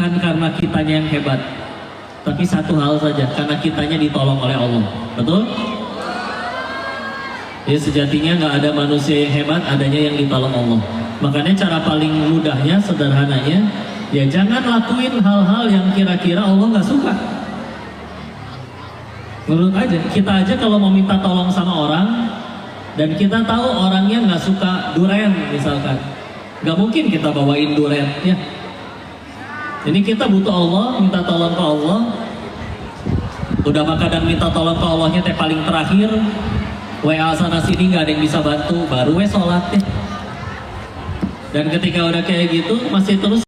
bukan karena kitanya yang hebat, tapi satu hal saja, karena kitanya ditolong oleh Allah. Betul? Ya, sejatinya nggak ada manusia yang hebat, adanya yang ditolong Allah. Makanya cara paling mudahnya, sederhananya, ya jangan lakuin hal-hal yang kira-kira Allah nggak suka. Menurut aja, kita aja kalau mau minta tolong sama orang dan kita tahu orangnya nggak suka durian misalkan, nggak mungkin kita bawain durian, ya. Ini kita butuh Allah, minta tolong ke Allah. Udah maka kadang minta tolong ke Allahnya teh paling terakhir. WA sana sini nggak ada yang bisa bantu, baru sholat ya. Dan ketika udah kayak gitu masih terus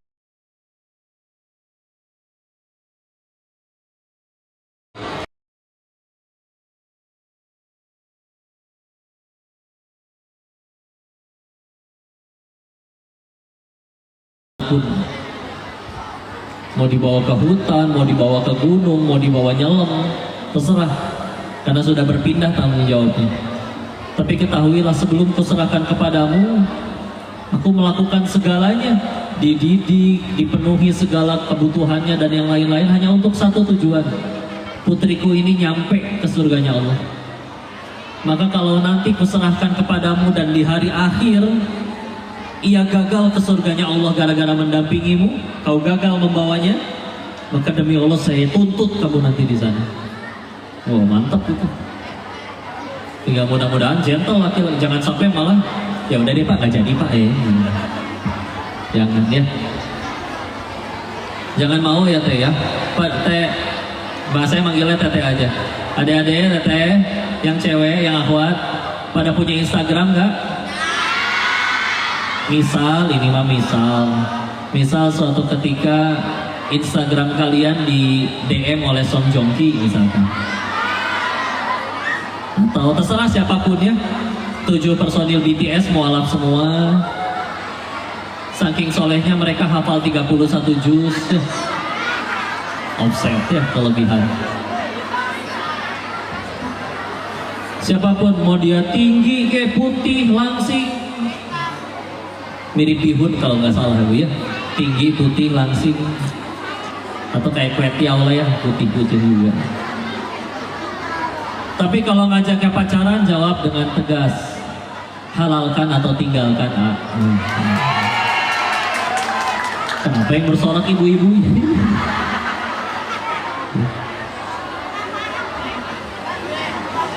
mau dibawa ke hutan, mau dibawa ke gunung, mau dibawa nyelam, terserah, karena sudah berpindah tanggung jawabnya. Tapi ketahuilah, sebelum kuserahkan kepadamu, aku melakukan segalanya, dididik, dipenuhi segala kebutuhannya dan yang lain-lain hanya untuk satu tujuan, putriku ini nyampe ke surganya Allah. Maka kalau nanti kuserahkan kepadamu dan di hari akhir ia gagal ke surganya Allah gara-gara mendampingimu, kau gagal membawanya, maka demi Allah saya tuntut kamu nanti di sana. Oh, mantap itu. Tinggal mudah-mudahan gentle laki-laki, jangan sampai malah ya udah deh Pak, nggak jadi Pak, jangan ya. Jangan mau ya Teh ya. Pak Teh, bahasanya manggilnya Teteh aja. Adik-adik Teteh yang cewek, yang akhwat, pada punya Instagram nggak? Misal, ini mah misal suatu ketika Instagram kalian di DM oleh Song Joong Ki misalkan, atau terserah siapapun ya, 7 personil BTS mualaf semua, saking solehnya mereka hafal 31 juz, offset ya, kelebihan. Siapapun, mau dia tinggi kayak putih langsing, mirip bihun kalau nggak salah Bu ya, tinggi putih langsing, atau kayak kue tiaw lah ya, putih-putih juga. Tapi kalau ngajaknya pacaran, jawab dengan tegas, halalkan atau tinggalkan. Kenapa yang bersorak ibu-ibu?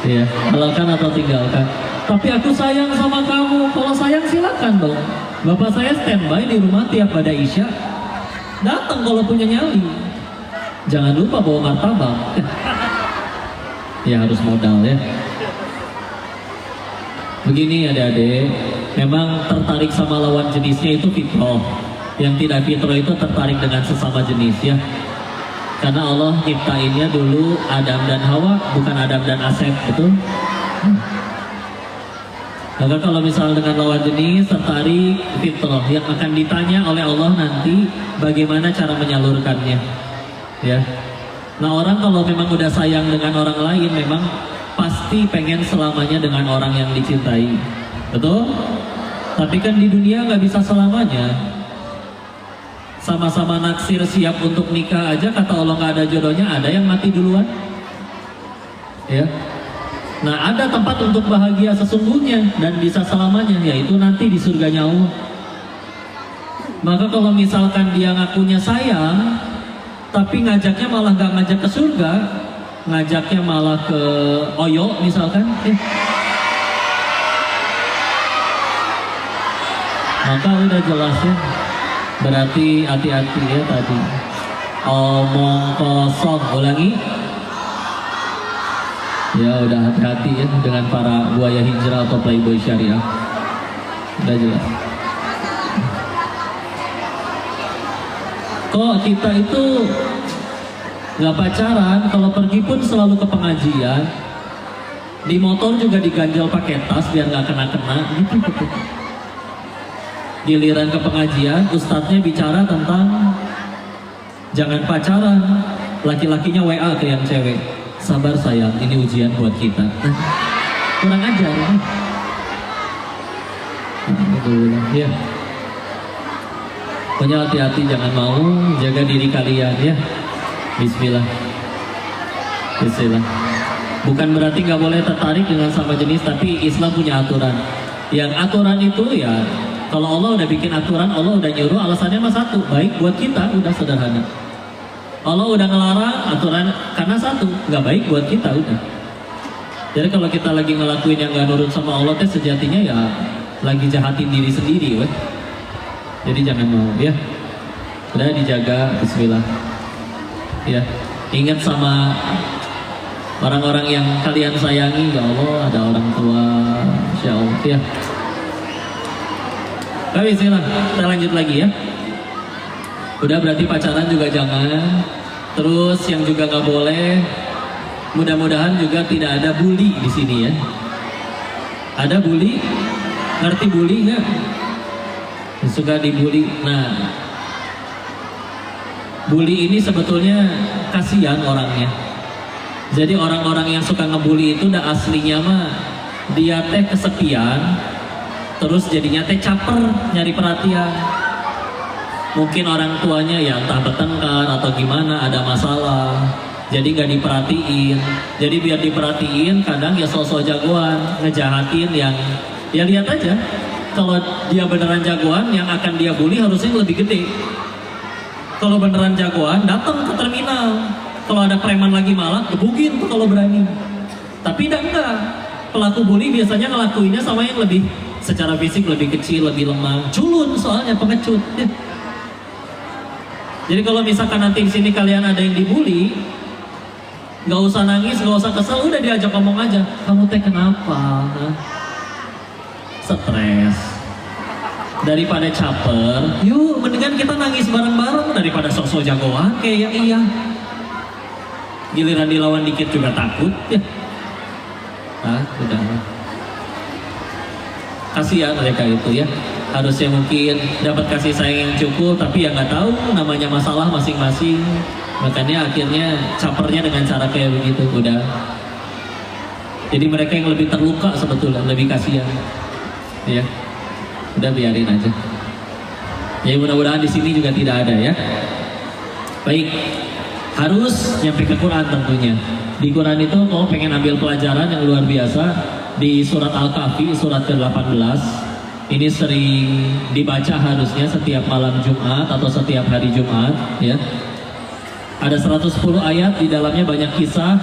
Ya, halalkan atau tinggalkan. Tapi aku sayang sama kamu. Kalau sayang silakan dong. Bapak saya standby di rumah tiap pada Isya. Datang kalau punya nyali. Jangan lupa bawa martabak. Ya harus modal ya. Begini adik-adik, memang tertarik sama lawan jenisnya itu fitrah. Yang tidak fitrah itu tertarik dengan sesama jenis ya. Karena Allah nyiptainnya dulu Adam dan Hawa, bukan Adam dan Asep, betul? Maka kalau misalnya dengan lawan jenis tertarik, fitrah yang akan ditanya oleh Allah nanti bagaimana cara menyalurkannya, ya. Nah orang kalau memang udah sayang dengan orang lain, memang pasti pengen selamanya dengan orang yang dicintai, betul? Tapi kan di dunia nggak bisa selamanya. Sama-sama naksir siap untuk nikah aja, kata Allah nggak ada jodohnya, ada yang mati duluan, ya. Nah ada tempat untuk bahagia sesungguhnya dan bisa selamanya, yaitu nanti di surganya Allah. Maka kalau misalkan dia ngakunya sayang, tapi ngajaknya malah nggak ngajak ke surga, ngajaknya malah ke Oyo misalkan, maka udah jelas ya, berarti hati-hati ya tadi. Omong kosong, ulangi. Ya udah hati-hati ya dengan para buaya hijrah atau playboy syariah. Udah jelas. Kok kita itu nggak pacaran, kalau pergi pun selalu ke pengajian, di motor juga diganjel pakai tas biar nggak kena-kena gitu. Giliran ke pengajian, ustadznya bicara tentang jangan pacaran, laki-lakinya WA ke yang cewek, sabar sayang, ini ujian buat kita. Kurang ajar ya. Pokoknya hati-hati, jangan mau, jaga diri kalian ya. Bismillah. Bismillah. Bukan berarti nggak boleh tertarik dengan sama jenis, tapi Islam punya aturan. Yang aturan itu ya, kalau Allah udah bikin aturan, Allah udah nyuruh, alasannya mah satu, baik buat kita, udah sederhana. Allah udah ngelarang aturan karena satu, nggak baik buat kita, udah. Jadi kalau kita lagi ngelakuin yang nggak nurut sama Allah, sejatinya ya lagi jahatin diri sendiri, weh. Jadi jangan mau ya. Udah dijaga, bismillah. Ya, ingat sama orang-orang yang kalian sayangi, ya Allah, ada orang tua, insya Allah ya. Tapi bismillah, kita lanjut lagi ya. Udah, berarti pacaran juga jangan. Terus yang juga nggak boleh, mudah-mudahan juga tidak ada bully di sini ya. Ada bully? Ngerti bully nggak? Suka dibully. Nah, bully ini sebetulnya kasihan orangnya. Jadi orang-orang yang suka ngebully itu udah aslinya mah dia teh kesepian, terus jadinya teh caper nyari perhatian. Mungkin orang tuanya ya entah bertengkar atau gimana, ada masalah, jadi nggak diperhatiin. Jadi biar diperhatiin, kadang ya sosok jagoan ngejahatin yang ya lihat aja. Kalau dia beneran jagoan, yang akan dia bully harusnya lebih gede. Kalau beneran jagoan, datang ke terminal. Kalau ada preman lagi malah, gebukin tuh kalau berani. Tapi enggak. Pelaku bully biasanya ngelakuinnya sama yang lebih secara fisik lebih kecil, lebih lemah. Culun soalnya, pengecut. Ya. Jadi kalau misalkan nanti di sini kalian ada yang dibully, nggak usah nangis, nggak usah kesel, udah diajak ngomong aja. Kamu teh kenapa? Stres, daripada caper, yuk mendingan kita nangis bareng-bareng daripada sok-sok jagoan kayak iya. Giliran dilawan dikit juga takut ya. Udah. Kasihan mereka itu ya. Harusnya mungkin dapat kasih sayang yang cukup, tapi ya nggak tahu, namanya masalah masing-masing. Makanya akhirnya capernya dengan cara kayak begitu, udah. Jadi mereka yang lebih terluka sebetulnya, lebih kasihan. Ya, udah biarin aja. Ya mudah-mudahan di sini juga tidak ada ya. Baik, harus nyampe ke Quran tentunya. Di Quran itu kalau pengen ambil pelajaran yang luar biasa, di surat Al-Kahfi surat ke-18 ini sering dibaca harusnya setiap malam Jumat atau setiap hari Jumat ya. Ada 110 ayat, di dalamnya banyak kisah,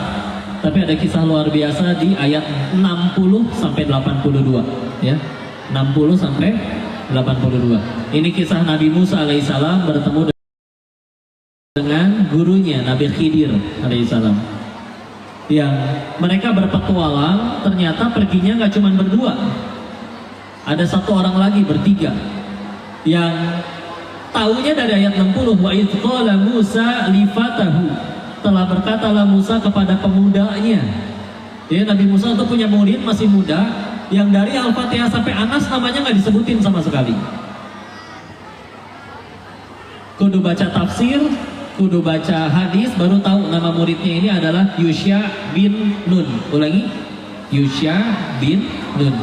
tapi ada kisah luar biasa di ayat 60 sampai 82 ya. 60 sampai 82. Ini kisah Nabi Musa alaihissalam bertemu dengan gurunya Nabi Khidir alaihissalam. Yang mereka berpetualang, ternyata perginya nggak cuma berdua. Ada satu orang lagi bertiga. Yang taunya dari ayat 60, wa idh qala Musa li fatahu, telah berkatalah Musa kepada pemudanya. Ya, Nabi Musa itu punya murid masih muda, yang dari Al-Fatihah sampai Anas namanya nggak disebutin sama sekali. Kudu baca tafsir, kudu baca hadis, baru tahu nama muridnya ini adalah Yusya bin Nun. Ulangi, Yusya bin Nun.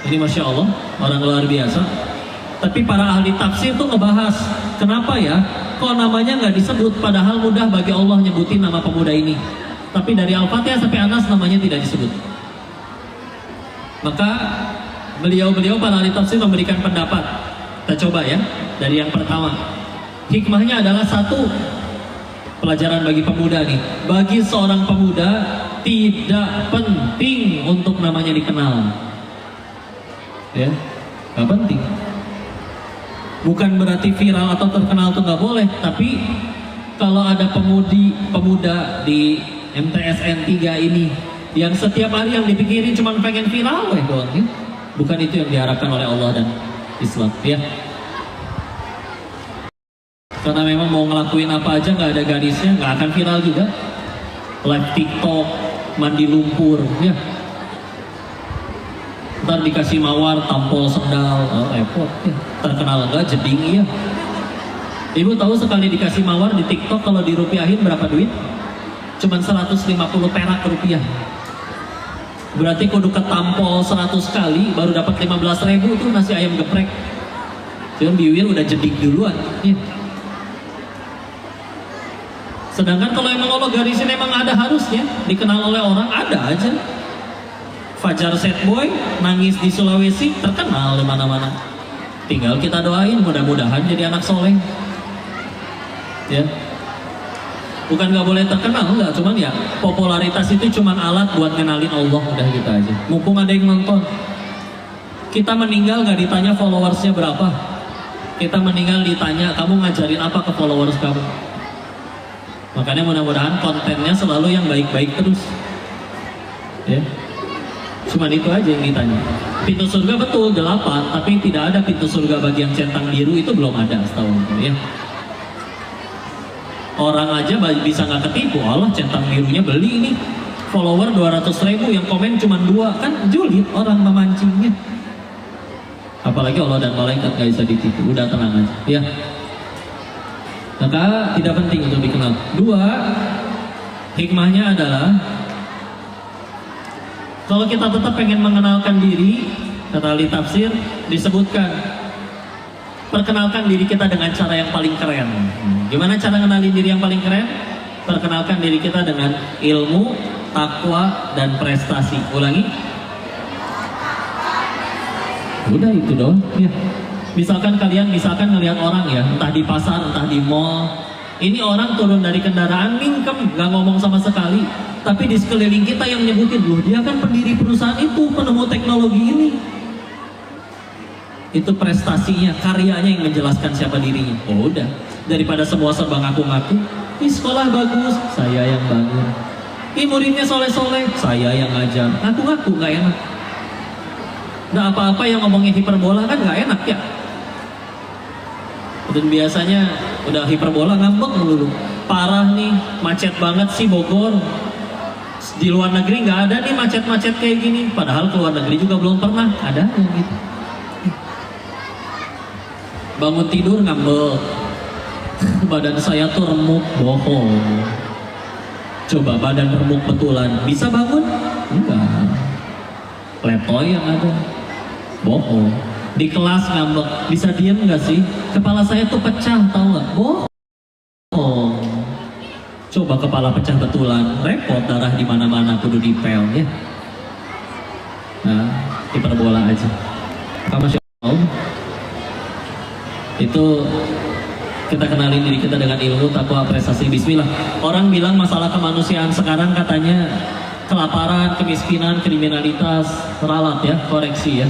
Ini Masya Allah, orang luar biasa. Tapi para ahli tafsir tuh ngebahas, kenapa ya kok namanya nggak disebut, padahal mudah bagi Allah nyebutin nama pemuda ini. Tapi dari Al-Fatihah sampai Anas namanya tidak disebut. Maka beliau-beliau para ahli tafsir memberikan pendapat. Kita coba ya, dari yang pertama. Hikmahnya adalah satu, pelajaran bagi pemuda nih. Bagi seorang pemuda tidak penting untuk namanya dikenal. Ya, nggak penting. Bukan berarti viral atau terkenal tuh nggak boleh, tapi kalau ada pemuda di MTSN 3 ini yang setiap hari yang dipikirin cuma pengen viral doang ya. Bukan itu yang diharapkan oleh Allah dan Islam ya. Karena memang mau ngelakuin apa aja nggak ada garisnya, nggak akan viral juga. Live TikTok, mandi lumpur ya. Ntar dikasih mawar, tampol sendal, repot ya. Terkenal enggak, jeding ya. Ibu tahu sekali dikasih mawar di TikTok kalau dirupiahin berapa duit? Cuman 150 perak rupiah. Berarti kudu ketampol 100 kali baru dapat 15.000 tuh nasi ayam geprek. Cuman Biwir udah jedik duluan. Ya. Sedangkan kalau emang Allah garisin emang ada harusnya dikenal oleh orang, ada aja. Fajar Set Boy nangis di Sulawesi terkenal di mana-mana. Tinggal kita doain mudah-mudahan jadi anak soleh. Ya. Bukan nggak boleh terkenal, enggak, cuman ya popularitas itu cuman alat buat ngenalin Allah, udah gitu aja. Mumpung ada yang nonton. Kita meninggal nggak ditanya followersnya berapa. Kita meninggal ditanya kamu ngajarin apa ke followers kamu. Makanya mudah-mudahan kontennya selalu yang baik-baik terus. Ya. Cuman itu aja yang ditanya. Pintu surga betul 8, tapi tidak ada pintu surga bagi yang centang biru, itu belum ada setahu ya. Orang aja bisa nggak ketipu, Allah centang birunya beli ini. Follower 200.000 yang komen cuma 2, kan julid orang memancingnya. Apalagi Allah dan malaikat nggak bisa ditipu, udah tenang aja ya. Maka tidak penting untuk dikenal. 2, hikmahnya adalah kalau kita tetap pengen mengenalkan diri, kata ahli tafsir disebutkan, perkenalkan diri kita dengan cara yang paling keren. Gimana cara kenalin diri yang paling keren? Perkenalkan diri kita dengan ilmu, takwa, dan prestasi. Ulangi. Udah itu dong. Ya. Misalkan kalian ngelihat orang ya, entah di pasar, entah di mall, ini orang turun dari kendaraan mingkem, nggak ngomong sama sekali, tapi di sekeliling kita yang nyebutin, loh dia kan pendiri perusahaan itu, penemu teknologi ini. Itu prestasinya, karyanya yang menjelaskan siapa dirinya. Oh udah, daripada semua serba ngaku-ngaku, ini sekolah bagus, saya yang bangun. Ini muridnya soleh-soleh, saya yang ngajar. Ngaku-ngaku nggak enak. Nah apa-apa yang ngomongin hiperbola kan nggak enak ya. Dan biasanya udah hiperbola ngambek dulu. Parah nih, macet banget sih Bogor. Di luar negeri nggak ada nih macet-macet kayak gini. Padahal ke luar negeri juga belum pernah ada yang gitu. Bangun tidur ngambek. Badan saya tuh remuk, bohong. Coba badan remuk betulan, bisa bangun? Enggak. Letoy yang ada, bohong. Di kelas ngambek, bisa diem nggak sih? Kepala saya tuh pecah, tahu nggak? Bohong. Coba kepala pecah betulan, repot, darah di mana-mana, kudu dipel ya. Nah, hiperbola aja. Kamu siapa? Itu kita kenalin diri kita dengan ilmu, takwa, prestasi. Bismillah. Orang bilang masalah kemanusiaan sekarang katanya kelaparan, kemiskinan, kriminalitas, ralat ya, koreksi ya.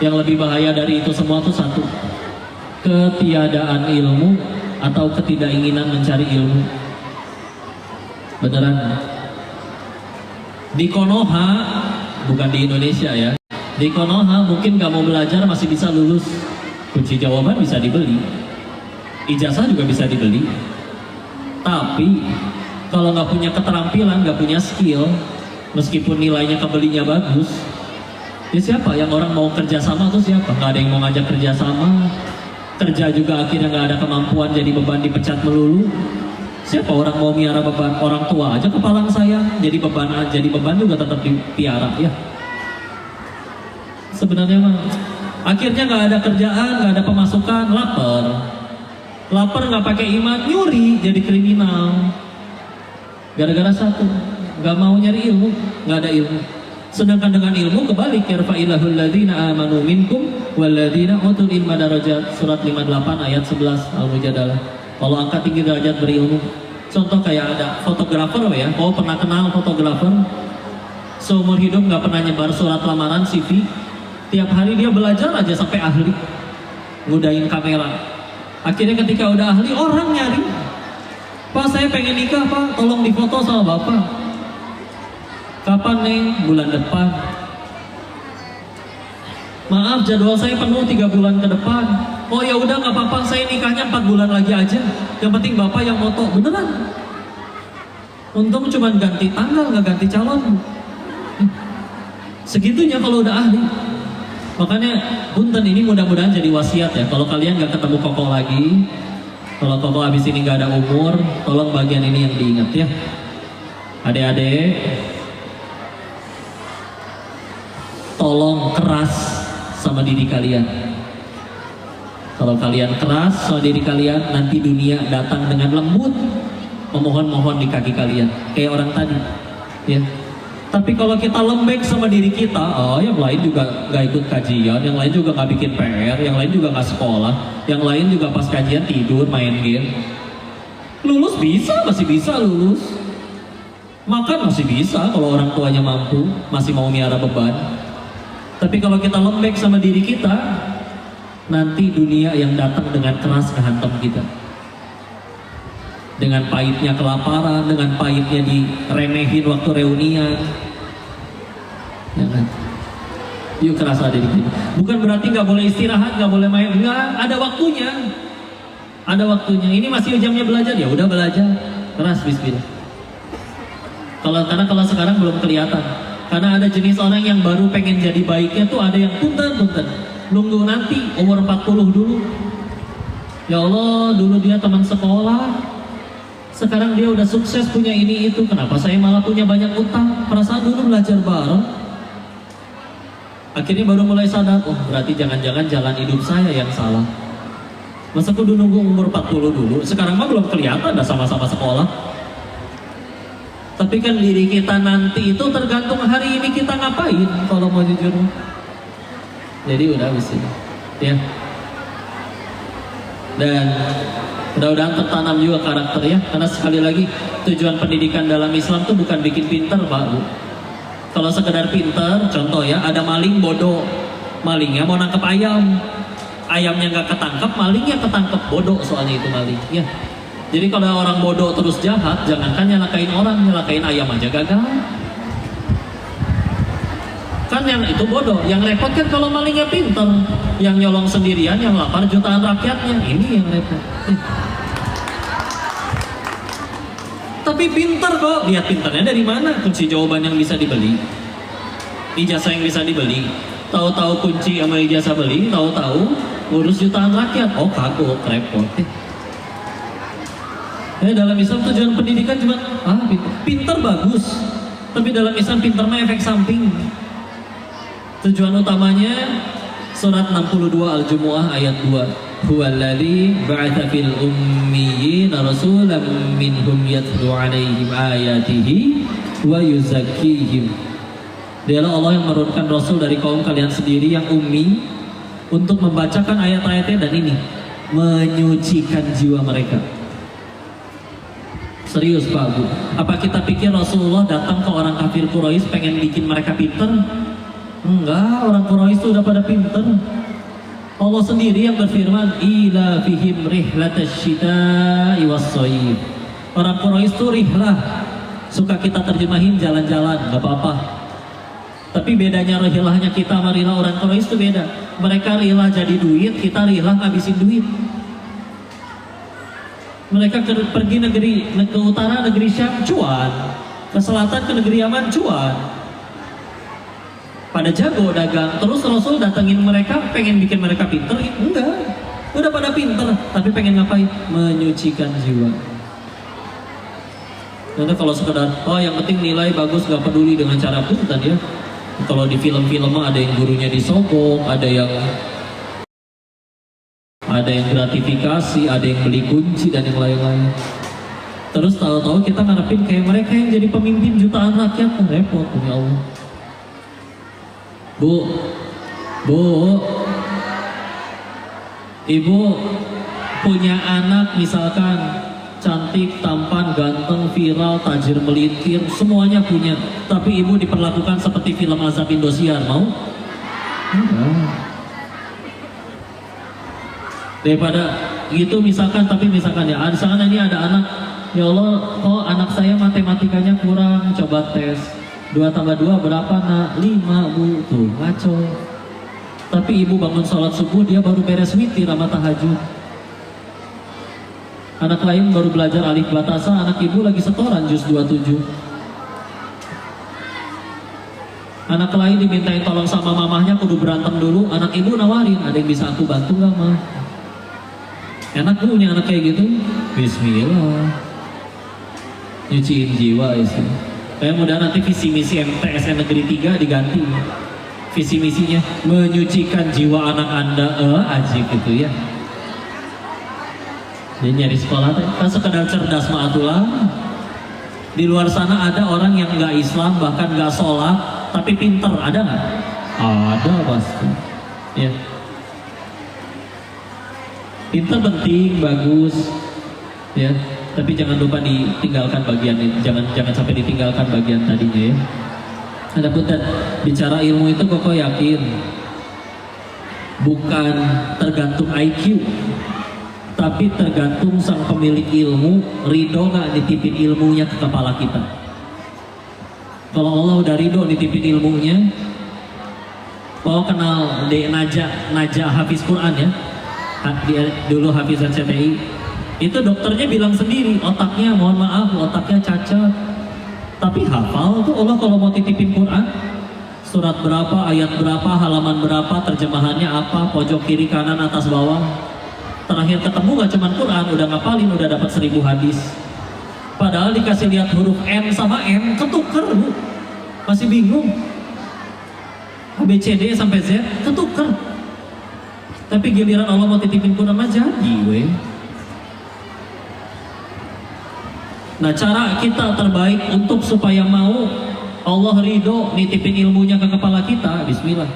Yang lebih bahaya dari itu semua tuh satu, ketiadaan ilmu atau ketidakingginan mencari ilmu. Beneran. Di Konoha, bukan di Indonesia ya, di Konoha mungkin gak mau belajar masih bisa lulus. Kunci jawaban bisa dibeli, ijazah juga bisa dibeli. Tapi kalau nggak punya keterampilan, nggak punya skill, meskipun nilainya kebelinya bagus, ya siapa yang orang mau kerja sama tuh siapa? Nggak ada yang mau ngajak kerja sama. Kerja juga akhirnya nggak ada kemampuan, jadi beban dipecat melulu. Siapa orang mau miara beban? Orang tua aja kepalang saya, jadi beban juga tetap dipiara ya. Sebenarnya mah akhirnya nggak ada kerjaan, nggak ada pemasukan, lapar nggak pakai iman, nyuri jadi kriminal. Gara-gara satu, nggak mau nyari ilmu, nggak ada ilmu. Sedangkan dengan ilmu kebalik, yarfa'illahul ladzina amanu minkum wal ladzina utul ilma darajat. Surat 58 ayat 11 Al-Mujadalah. Allah angkat tinggi derajat berilmu. Contoh kayak ada fotografer ya, oh pernah kenal fotografer? Seumur hidup nggak pernah nyebar surat lamaran CV. Tiap hari dia belajar aja sampai ahli, ngudain kamera. Akhirnya ketika udah ahli, orang nyari, Pak saya pengen nikah Pak, tolong difoto sama Bapak. Kapan Neng? Bulan depan. Maaf jadwal saya penuh 3 bulan ke depan. Oh ya udah nggak apa-apa, saya nikahnya 4 bulan lagi aja. Yang penting Bapak yang foto. Beneran. Untung cuma ganti tanggal, nggak ganti calon. Segitunya kalau udah ahli. Makanya punten ini mudah-mudahan jadi wasiat ya. Kalau kalian nggak ketemu kokoh lagi, kalau kokoh habis ini nggak ada umur, tolong bagian ini yang diingat ya. Adik-adik, tolong keras sama diri kalian. Kalau kalian keras sama diri kalian, nanti dunia datang dengan lembut, memohon-mohon di kaki kalian, kayak orang tadi, ya. Tapi kalau kita lembek sama diri kita, yang lain juga nggak ikut kajian, yang lain juga nggak bikin PR, yang lain juga nggak sekolah, yang lain juga pas kajian tidur, main game. Lulus bisa, masih bisa lulus. Makan masih bisa kalau orang tuanya mampu, masih mau miara beban. Tapi kalau kita lembek sama diri kita, nanti dunia yang datang dengan keras kehantam kita. Dengan pahitnya kelaparan, dengan pahitnya diremehin waktu reunian. Ya kan? Yuk kerasa diri kita. Bukan berarti nggak boleh istirahat, nggak boleh main. Enggak, ada waktunya. Ada waktunya. Ini masih jamnya belajar, ya udah belajar. Keras bismillah. Karena kalau sekarang belum kelihatan. Karena ada jenis orang yang baru pengen jadi baiknya tuh ada yang punten. Nunggu nanti umur 40 dulu. Ya Allah, dulu dia teman sekolah, sekarang dia udah sukses punya ini itu, kenapa saya malah punya banyak utang? Perasaan dulu belajar bareng. Akhirnya baru mulai sadar, oh berarti jangan-jangan jalan hidup saya yang salah. Masa kudu nunggu umur 40 dulu? Sekarang mah belum kelihatan, dah sama-sama sekolah. Tapi kan diri kita nanti itu tergantung hari ini kita ngapain, kalau mau jujur. Jadi udah bisa, ya. Dan mudah-mudahan tertanam juga karakter ya. Karena sekali lagi tujuan pendidikan dalam Islam tuh bukan bikin pinter, Pak Bu. Kalau sekedar pinter, contoh ya, ada maling bodoh, malingnya mau nangkep ayam, ayamnya nggak ketangkep, malingnya ketangkep, bodoh soalnya itu maling. Ya. Jadi kalau orang bodoh terus jahat, jangankan nyalakain orang, nyalakain ayam aja gagal. Kan yang itu bodoh, yang repot kan kalau malingnya pinter, yang nyolong sendirian, yang lapar jutaan rakyatnya, ini yang repot. Tapi pinter kok, lihat pinternya dari mana? Kunci jawaban yang bisa dibeli, ijazah yang bisa dibeli, tahu-tahu kunci sama ijazah beli, tahu-tahu ngurus jutaan rakyat, oh kagok, repot. Dalam Islam tujuan pendidikan cuma pinter bagus, tapi dalam Islam pinter mah efek samping. Tujuan utamanya surat 62 Al-Jumu'ah ayat 2. Huwallazi ba'atsa fil ummiyina rasulan minhum yatlu 'alaihim ayatihi wa yuzakkihim. Dialah Allah yang menurunkan rasul dari kaum kalian sendiri yang ummi untuk membacakan ayat-ayatnya dan ini menyucikan jiwa mereka. Serius Pak Bu, apa kita pikir Rasulullah datang ke orang kafir Quraisy pengen bikin mereka pinter? Enggak, orang Quraisy itu udah pada pinter. Allah sendiri yang berfirman, ila fihim rihlatash syita'i was-shayf. Orang Quraisy itu rihlah, suka kita terjemahin jalan-jalan, nggak apa-apa. Tapi bedanya rihlahnya kita sama rihlah orang Quraisy itu beda. Mereka rihlah jadi duit, kita rihlah ngabisin duit. Mereka pergi ke utara negeri Syam cuan, ke selatan ke negeri Yaman cuan. Pada jago dagang, terus Rasul datengin mereka, pengen bikin mereka pinter, enggak, udah pada pinter, tapi pengen ngapain? Menyucikan jiwa. Karena kalau sekedar, yang penting nilai bagus, gak peduli dengan cara punten ya. Kalau di film-film ada yang gurunya disogok, ada yang gratifikasi, ada yang beli kunci dan yang lain-lain. Terus tahu-tahu kita ngarepin kayak mereka yang jadi pemimpin jutaan rakyat, repot punya Allah. Bu, ibu punya anak misalkan cantik, tampan, ganteng, viral, tajir, melintir, semuanya punya. Tapi ibu diperlakukan seperti film Azab Indosiar, mau? Daripada gitu misalkan, tapi misalkan ya, misalkan ini ada anak, ya Allah, anak saya matematikanya kurang, coba tes. 2 tambah 2 berapa nak? 5 bu, tuh ngaco. Tapi ibu bangun sholat subuh, dia baru beres witir sama tahajud. Anak lain baru belajar alif batasa, anak ibu lagi setoran juz 27. Anak lain dimintain tolong sama mamahnya, kudu berantem dulu, anak ibu nawarin, ada yang bisa aku bantu gak mah? Enak punya anak kayak gitu? Bismillah, nyuciin jiwa isi. Mudah nanti visi misi MTSN Negeri 3 diganti. Visi misinya menyucikan jiwa anak Anda, ajib gitu ya. Dia nyari sekolah kan sekedar cerdas mah atulah. Di luar sana ada orang yang nggak Islam, bahkan nggak sholat, tapi pinter, ada nggak? Ada pasti. Ya. Pinter penting, bagus, ya. Tapi jangan lupa ditinggalkan bagian itu, jangan sampai ditinggalkan bagian tadinya ya. Adapun bicara ilmu itu kok yakin, bukan tergantung IQ, tapi tergantung sang pemilik ilmu ridho nggak nitipin ilmunya ke kepala kita. Kalau Allah udah ridho nitipin ilmunya, kalau kenal Naja Hafiz Quran ya, dia dulu Hafiz CTI, itu dokternya bilang sendiri otaknya, mohon maaf, otaknya cacat, tapi hafal tuh Allah kalau mau titipin Quran, surat berapa, ayat berapa, halaman berapa, terjemahannya apa, pojok kiri kanan atas bawah. Terakhir ketemu gak cuman Quran, udah ngapalin, udah dapat 1000 hadis. Padahal dikasih lihat huruf N sama M, ketuker bu, masih bingung. ABCD sampai Z, ketuker. Tapi giliran Allah mau titipin Quran mah jadi weh. Nah cara kita terbaik untuk supaya mau Allah ridho nitipin ilmunya ke kepala kita, bismillah.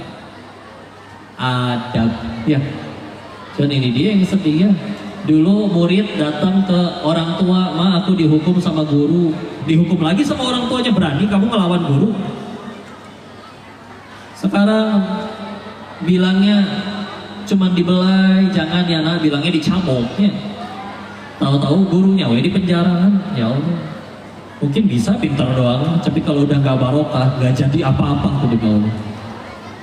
Adab ya. Dan ini dia yang sedih ya. Dulu murid datang ke orang tua, "Ma, aku dihukum sama guru." Dihukum lagi sama orang tuanya, berani kamu ngelawan guru? Sekarang bilangnya cuman dibelai, jangan ya nak, bilangnya dicambuk ya. Tahu-tahu gurunya di penjara kan. Ya Allah. Mungkin bisa pintar doang, tapi kalau udah nggak barokah, nggak jadi apa-apa tuh demi Allah.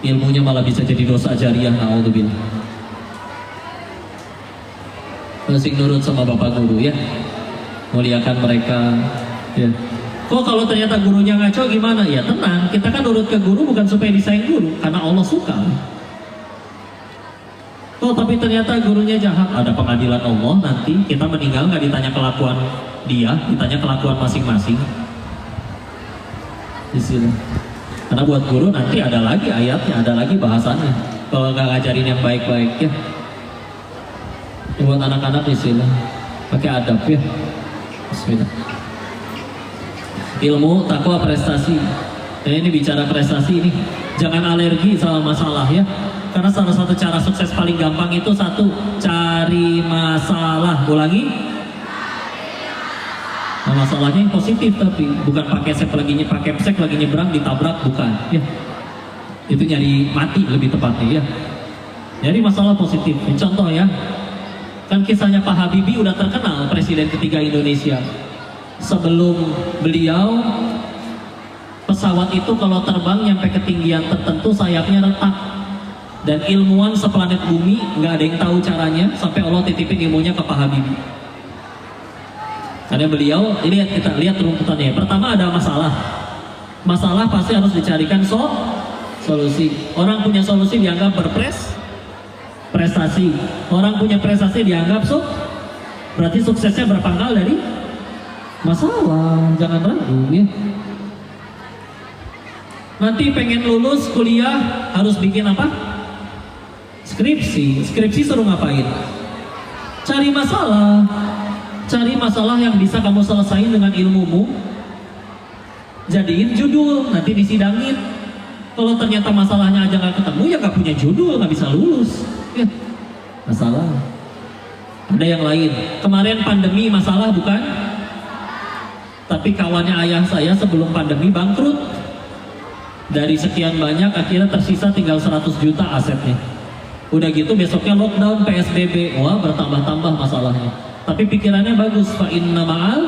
Ilmunya malah bisa jadi dosa jariah, naudzubillah. Masih nurut sama bapak guru ya, muliakan mereka ya. Kok kalau ternyata gurunya ngaco gimana? Ya tenang, kita kan nurut ke guru bukan supaya disayang guru, karena Allah suka. Oh tapi ternyata gurunya jahat, ada pengadilan Allah nanti, kita meninggal nggak ditanya kelakuan dia, ditanya kelakuan masing-masing. Di sini. Karena buat guru nanti ada lagi ayatnya, ada lagi bahasannya. Kalau nggak ngajarin yang baik-baik ya. Buat anak-anak di sini pakai adab ya. Bismillah. Ilmu, takwa, prestasi. Nah ini bicara prestasi ini, jangan alergi sama masalah ya. Karena salah satu cara sukses paling gampang itu satu, cari masalah. Ulangi. Nah, masalahnya yang positif tapi bukan pakai sek lagi nyebrang ditabrak, bukan ya. Itu nyari mati lebih tepatnya ya. Jadi masalah positif. Contoh ya. Kan kisahnya Pak Habibie udah terkenal, presiden ketiga Indonesia. Sebelum beliau, pesawat itu kalau terbang nyampe ketinggian tertentu sayapnya retak. Dan ilmuwan seplanet bumi nggak ada yang tahu caranya sampai Allah titipin ilmunya ke Pak Habibie. Karena beliau, ini kita lihat runtutannya. Pertama ada masalah. Masalah pasti harus dicarikan solusi. Orang punya solusi dianggap prestasi. Orang punya prestasi dianggap berarti suksesnya berpangkal dari masalah. Jangan ragu ya. Nanti pengen lulus kuliah harus bikin apa? Skripsi suruh ngapain? Cari masalah yang bisa kamu selesain dengan ilmumu, jadiin judul, nanti disidangin. Kalau ternyata masalahnya aja nggak ketemu ya nggak punya judul, nggak bisa lulus ya. Masalah. Ada yang lain, kemarin pandemi masalah bukan? Tapi kawannya ayah saya sebelum pandemi bangkrut. Dari sekian banyak akhirnya tersisa tinggal 100 juta asetnya. Udah gitu besoknya lockdown, PSBB, wah bertambah-tambah masalahnya. Tapi pikirannya bagus, fa inna ma'al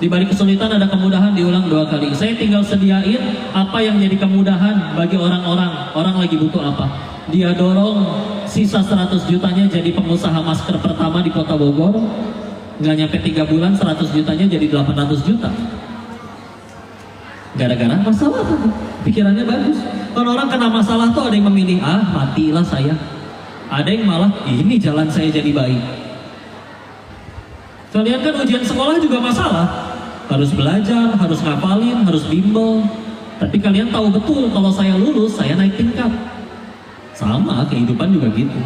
di balik kesulitan ada kemudahan, diulang 2 kali. Saya tinggal sediain apa yang jadi kemudahan bagi orang-orang. Orang lagi butuh apa? Dia dorong sisa 100 jutanya jadi pengusaha masker pertama di Kota Bogor. Nggak nyampe 3 bulan 100 jutanya jadi 800 juta. Gara-gara masalah, pikirannya bagus. Kalau orang kena masalah tuh ada yang memilih, matilah saya. Ada yang malah, ini jalan saya jadi baik. Kalian kan ujian sekolah juga masalah. Harus belajar, harus ngapalin, harus bimbel. Tapi kalian tahu betul kalau saya lulus, saya naik tingkat. Sama, kehidupan juga gitu.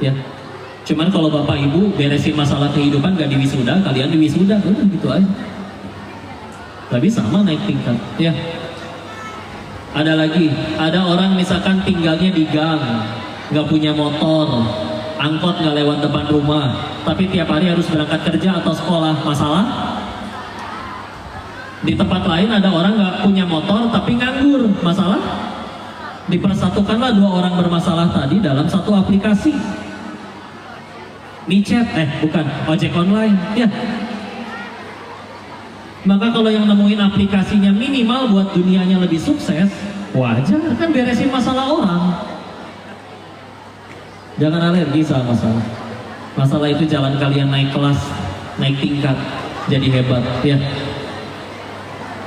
Ya. Cuman kalau bapak ibu beresin masalah kehidupan gak diwisuda, kalian diwisuda, udah gitu aja. Tapi sama naik tingkat, ya. Ada lagi, ada orang misalkan tinggalnya di gang, gak punya motor, angkot gak lewat depan rumah, tapi tiap hari harus berangkat kerja atau sekolah, masalah? Di tempat lain ada orang gak punya motor tapi nganggur, masalah? Dipersatukanlah dua orang bermasalah tadi dalam satu aplikasi. Micet, bukan, ojek online, ya. Maka kalau yang nemuin aplikasinya minimal buat dunianya lebih sukses, wajar kan beresin masalah orang. Jangan alergi sama masalah. Masalah itu jalan kalian naik kelas, naik tingkat, jadi hebat, ya.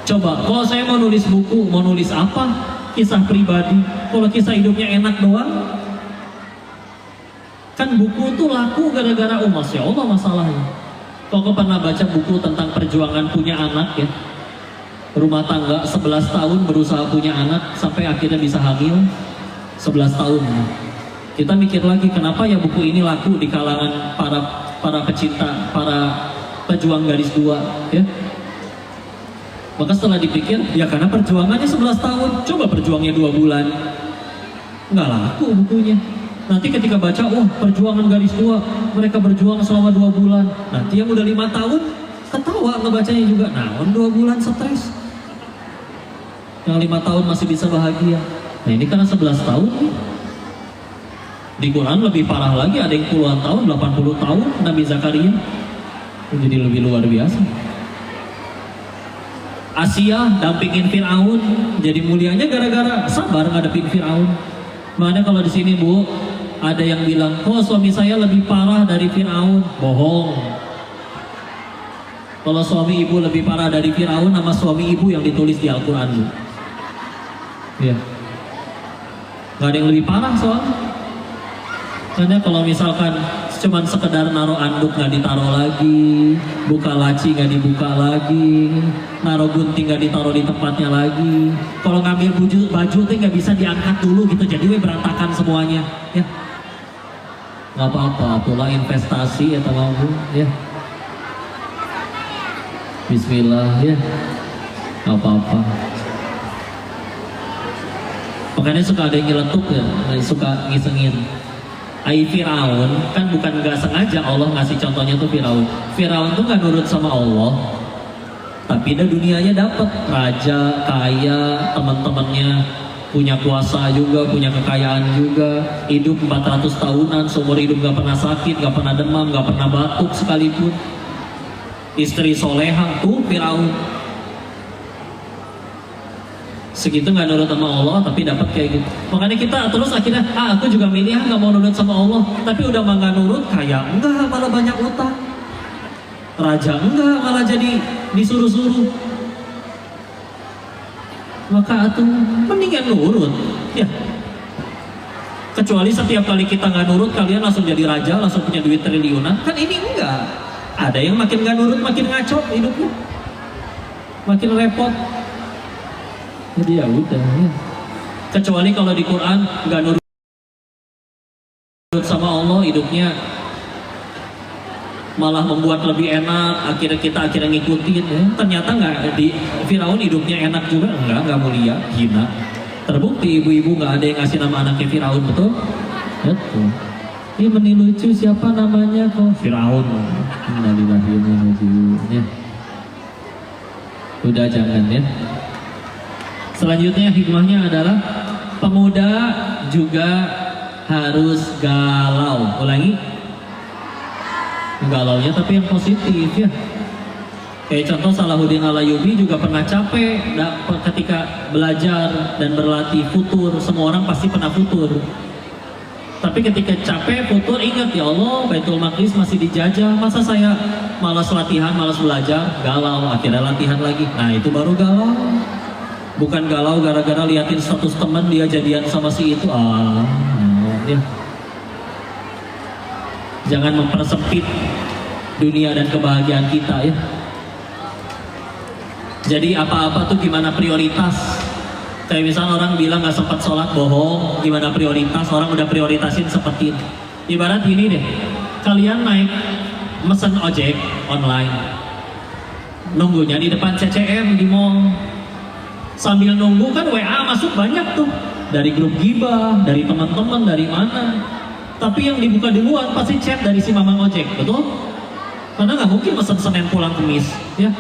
Coba, kalau saya mau nulis buku, mau nulis apa? Kisah pribadi. Kalau kisah hidupnya enak doang, kan buku itu laku gara-gara Masya Allah masalahnya. Kalau pernah baca buku tentang perjuangan punya anak, ya, rumah tangga 11 tahun berusaha punya anak sampai akhirnya bisa hamil 11 tahun. Kita mikir lagi kenapa ya buku ini laku di kalangan para pecinta, para pejuang garis dua, ya. Maka setelah dipikir, ya karena perjuangannya 11 tahun, coba berjuangnya 2 bulan, nggak laku bukunya. Nanti ketika baca, perjuangan garis dua, mereka berjuang selama 2 bulan. Nanti yang udah 5 tahun, ketawa ngebacanya juga. Nah, 2 bulan stres. Yang 5 tahun masih bisa bahagia. Nah ini karena 11 tahun. Di Quran lebih parah lagi, ada yang puluhan tahun, 80 tahun, Nabi Zakaria. Jadi lebih luar biasa. Asia dampingin Fir'aun, jadi mulianya gara-gara sabar ngadepin Fir'aun. Makanya kalau di sini Bu, ada yang bilang, suami saya lebih parah dari Fir'aun. Bohong. Kalau suami ibu lebih parah dari Fir'aun, nama suami ibu yang ditulis di Al-Quran Bu. Ya. Gak ada yang lebih parah soalnya. Karena kalau misalkan cuman sekedar naruh anduk nggak ditaruh lagi, buka laci nggak dibuka lagi, naruh gunting nggak ditaruh di tempatnya lagi, kalau ngambil baju tuh nggak bisa diangkat dulu gitu, jadi berantakan semuanya, ya. Nggak apa-apa, itulah investasi ya teman-teman, ya. Bismillah, ya. Nggak apa-apa. Makanya suka ada yang nyeletuk ya, suka ngisengin. Fir'aun kan bukan nggak sengaja Allah ngasih contohnya tuh Fir'aun. Fir'aun tuh nggak nurut sama Allah, tapi dia dunianya dapat, raja, kaya, teman-temannya punya kuasa juga, punya kekayaan juga, hidup 400 tahunan, seumur hidup nggak pernah sakit, nggak pernah demam, nggak pernah batuk sekalipun. Istri soleha tuh Fir'aun. Segitu nggak nurut sama Allah tapi dapat kayak gitu. Makanya kita terus akhirnya aku juga milih nggak mau nurut sama Allah, tapi udah mah nggak nurut, kaya enggak malah banyak utang, raja enggak malah jadi disuruh-suruh. Maka atuh mendingan nurut, ya. Kecuali setiap kali kita nggak nurut kalian langsung jadi raja, langsung punya duit triliunan, kan ini enggak. Ada yang makin nggak nurut makin ngaco hidupnya, makin repot. Jadi ya udah, ya. Kecuali kalau di Quran nggak nurut sama Allah, hidupnya malah membuat lebih enak, akhirnya ngikutin, ya. Ternyata nggak, di Firaun hidupnya enak juga, nggak mulia, hina. Terbukti ibu-ibu nggak ada yang ngasih nama anaknya Firaun, betul? Betul. Ini meni lucu, siapa namanya kok? Firaun. Ya. Udah jangan, ya. Selanjutnya hikmahnya adalah pemuda juga harus galau. Ulangi, galaunya tapi yang positif, ya. Kayak contoh Salahuddin Al-Ayyubi juga pernah capek ketika belajar dan berlatih futur. Semua orang pasti pernah futur. Tapi ketika capek futur, ingat ya Allah, Baitul Maqdis masih dijajah. Masa saya malas latihan, malas belajar, galau, akhirnya latihan lagi. Nah itu baru galau. Bukan galau gara-gara liatin status teman dia jadian sama si itu. Ya. Jangan mempersempit dunia dan kebahagiaan kita, ya. Jadi apa-apa tuh gimana prioritas. Kayak misalnya orang bilang nggak sempat sholat, bohong. Gimana prioritas, orang udah prioritasin seperti ini. Ibarat gini deh, kalian naik mesen ojek online, nunggunya di depan CCM di mall. Sambil nunggu kan WA masuk banyak tuh, dari grup gibah, dari teman-teman, dari mana. Tapi yang dibuka duluan pasti chat dari si mamang ojek, betul? Karena nggak mungkin mesen Senin pulang Kamis, ya.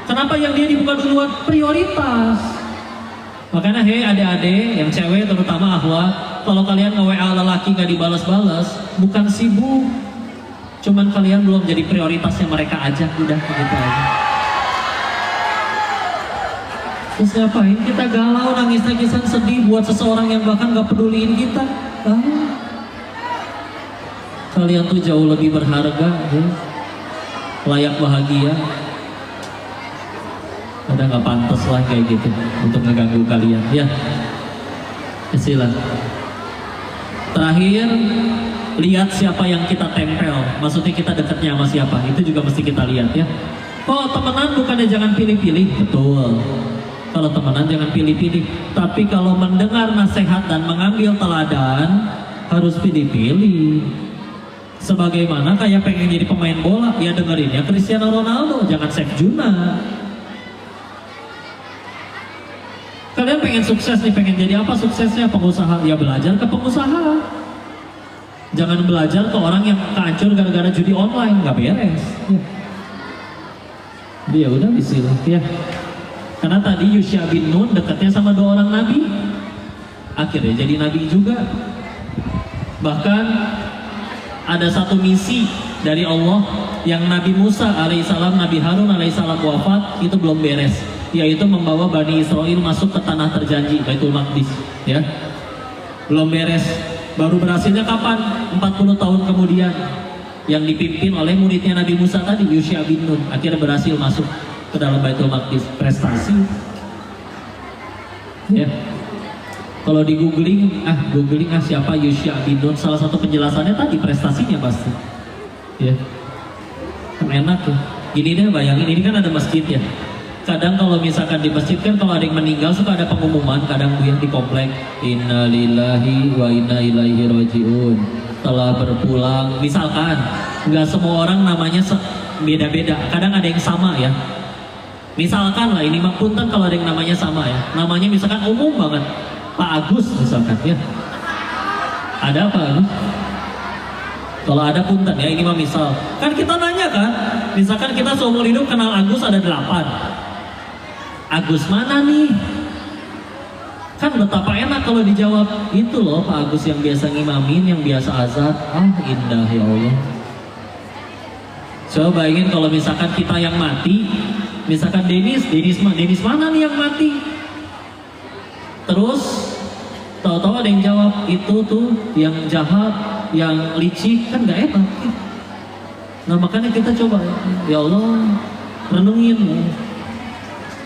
Kenapa yang dia dibuka duluan? Prioritas. Makanya hei adik-adik yang cewek terutama akhwat, kalau kalian nge-WA lelaki nggak dibalas-balas, bukan sibuk, cuman kalian belum jadi prioritasnya mereka aja, udah gitu aja. Terus ngapain kita galau, nangis-nangisan, sedih buat seseorang yang bahkan gak peduliin kita? Kalian tuh jauh lebih berharga, ya. Layak bahagia. Udah gak pantas lah kayak gitu untuk ngeganggu kalian, ya. Istilah. Terakhir, lihat siapa yang kita tempel. Maksudnya kita dekatnya sama siapa, itu juga mesti kita lihat, ya. Oh, temenan bukannya jangan pilih-pilih, betul. Kalau temenan jangan pilih-pilih, tapi kalau mendengar nasihat dan mengambil teladan harus pilih-pilih. Sebagaimana kayak pengen jadi pemain bola, ya dengerin ya Cristiano Ronaldo, jangan Chef Juna. Kalian pengen sukses nih, pengen jadi apa suksesnya? Pengusaha, ya belajar ke pengusaha. Jangan belajar ke orang yang kehancur gara-gara judi online, nggak beres. Ya udah bismillah ya. Karena tadi Yusya bin Nun dekatnya sama 2 orang nabi, akhirnya jadi nabi juga. Bahkan ada satu misi dari Allah yang Nabi Musa alaihissalam, Nabi Harun alaihissalam wafat, itu belum beres, yaitu membawa Bani Israel masuk ke tanah terjanji, Baitul Maqdis, ya. Belum beres, baru berhasilnya kapan? 40 tahun kemudian, yang dipimpin oleh muridnya Nabi Musa tadi, Yusya bin Nun, akhirnya berhasil masuk ke dalam Baitul Maqdis. Prestasi, ya. Kalau di googling siapa Yusya bin Nun, salah satu penjelasannya tadi prestasinya pasti, ya. Kan enak ya. Gini deh, bayangin ini kan ada masjid ya. Kadang kalau misalkan di masjid kan kalau ada yang meninggal suka ada pengumuman, kadang yang di komplek, Inna lillahi wa inna ilaihi rajiun, telah berpulang. Misalkan nggak semua orang namanya beda-beda, kadang ada yang sama ya. Misalkan lah ini Punten, kalau ada yang namanya sama ya, namanya misalkan umum banget, Pak Agus misalkan ya. Ada Pak Agus? Kalau ada Punten ya, ini mah misal. Kan kita nanya kan, misalkan kita seumur hidup kenal Agus ada 8. Agus mana nih? Kan betapa enak kalau dijawab, itu loh Pak Agus yang biasa ngimamin, yang biasa azan. Ah indah ya Allah. Coba bayangin kalau misalkan kita yang mati, misalkan Denis mana nih yang mati? Terus tahu-tahu ada yang jawab, itu tuh yang jahat, yang licik, kan gak enak. Nah makanya kita coba, ya Allah, renungin.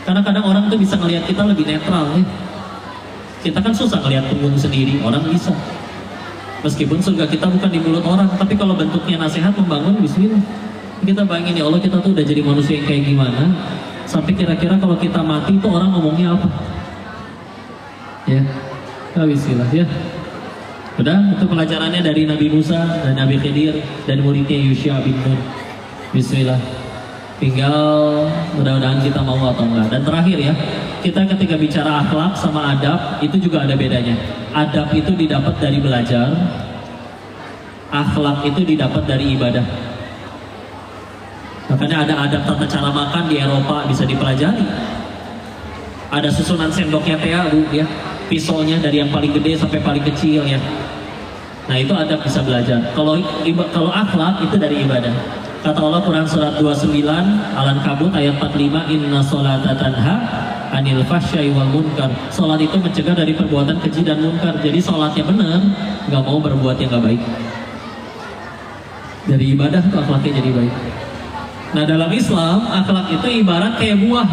Karena kadang orang tuh bisa ngelihat kita lebih netral ya. Kita kan susah ngelihat punggung sendiri, orang bisa. Meskipun surga kita bukan di mulut orang, tapi kalau bentuknya nasihat membangun, bismillah. Kita bayangin ya Allah, kita tuh udah jadi manusia yang kayak gimana, sampai kira-kira kalau kita mati itu orang ngomongnya apa? Ya, bismillah ya. Udah, itu pelajarannya dari Nabi Musa dan Nabi Khidir dan muridnya Yusya bin Nun. Bismillah. Tinggal mudah-mudahan kita mau atau enggak. Dan terakhir ya, kita ketika bicara akhlak sama adab itu juga ada bedanya. Adab itu didapat dari belajar, akhlak itu didapat dari ibadah. Makanya ada adab tata cara makan di Eropa bisa dipelajari. Ada susunan sendoknya Tea Bu ya, pisaunya dari yang paling gede sampai paling kecil ya. Nah itu adab bisa belajar. Kalau akhlak itu dari ibadah. Kata Allah Quran surat 29 Al-Ankabut ayat 45, Inna sholata tanha anil fahsya'i wal munkar. Sholat itu mencegah dari perbuatan keji dan munkar. Jadi sholatnya benar, nggak mau berbuat yang nggak baik. Dari ibadah tuh akhlaknya jadi baik. Nah dalam Islam akhlak itu ibarat kayak buah.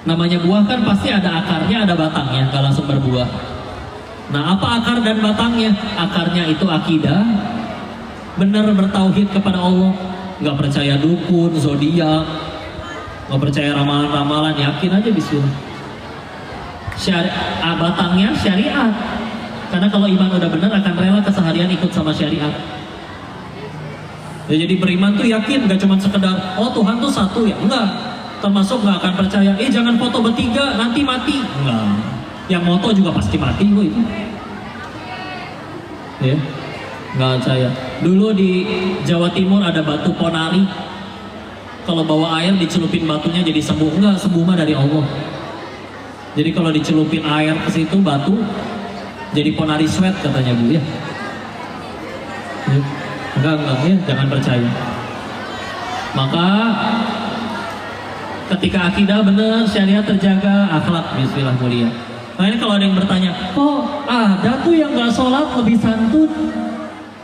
Namanya buah kan pasti ada akarnya, ada batangnya, nggak langsung berbuah. Nah apa akar dan batangnya? Akarnya itu akidah, benar bertauhid kepada Allah, nggak percaya dukun, zodiak, nggak percaya ramalan-ramalan, yakin aja bismillah. Batangnya syariat, Karena kalau iman udah benar akan rela keseharian ikut sama syariat. Ya, jadi beriman tuh yakin, gak cuma sekedar oh Tuhan tuh satu ya, enggak. Termasuk gak akan percaya, jangan foto bertiga nanti mati, enggak. Yang moto juga pasti mati kok itu. Ya, nggak percaya. Dulu di Jawa Timur ada batu ponari. Kalau bawa air dicelupin batunya jadi sembuh, enggak, sembuh mah dari Allah. Jadi kalau dicelupin air ke situ batu jadi ponari sweat katanya Bu ya. Enggak ya, jangan percaya. Maka ketika akidah benar, syariat terjaga, akhlak bismillah mulia. Nah ini kalau ada yang bertanya, oh ada tuh yang nggak sholat lebih santun,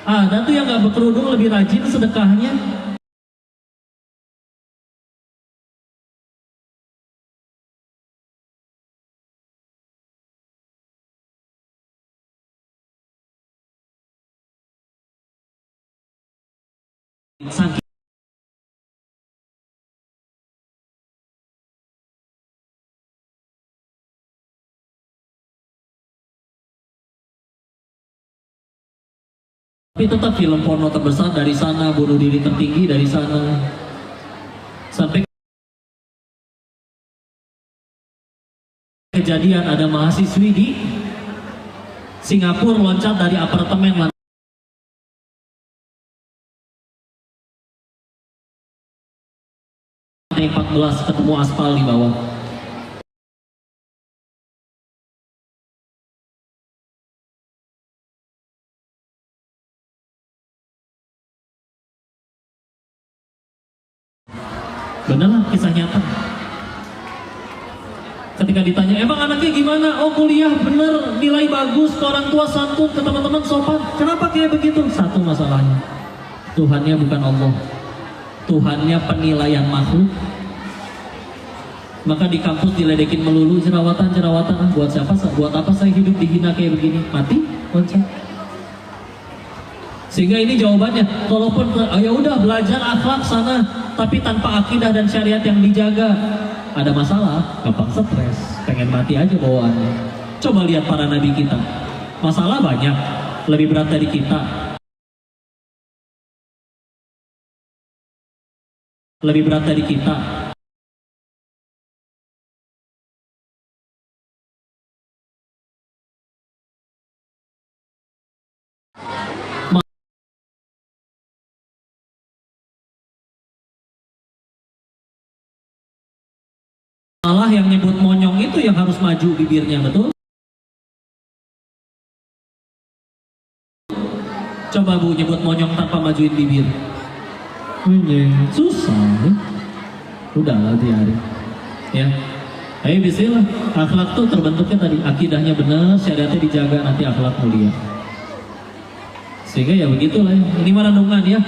ada tuh yang nggak berkerudung lebih rajin sedekahnya. Saking tapi tetap film porno terbesar dari sana, bunuh diri tertinggi dari sana, sampai kejadian ada mahasiswi di Singapura loncat dari apartemen lantai 14 ketemu aspal di bawah. Bener lah, kisah nyata. Ketika ditanya, emang anaknya gimana? Oh kuliah bener, nilai bagus, ke orang tua santun, ke teman-teman sopan. Kenapa kayak begitu? Satu masalahnya, Tuhannya bukan Allah. Tuhannya penilaian makhluk. Maka di kampus diledekin melulu, jerawatan, buat siapa? Buat apa saya hidup dihina kayak begini? Mati, loncat. Sehingga ini jawabannya, kalaupun ya udah belajar akhlak sana, tapi tanpa akidah dan syariat yang dijaga, ada masalah, gampang stres, pengen mati aja bawaannya. Coba lihat para nabi kita, masalah banyak, lebih berat dari kita, lebih berat dari kita. Malah yang nyebut monyong itu yang harus maju bibirnya, betul? Coba Bu nyebut monyong tanpa majuin bibir. Susah. Udah lah hari. Ya. Ayo bismillah. Akhlak tuh terbentuknya tadi, akidahnya benar, syariatnya dijaga, nanti akhlak mulia. Sehingga ya begitulah ya. Ini mah renungan ya.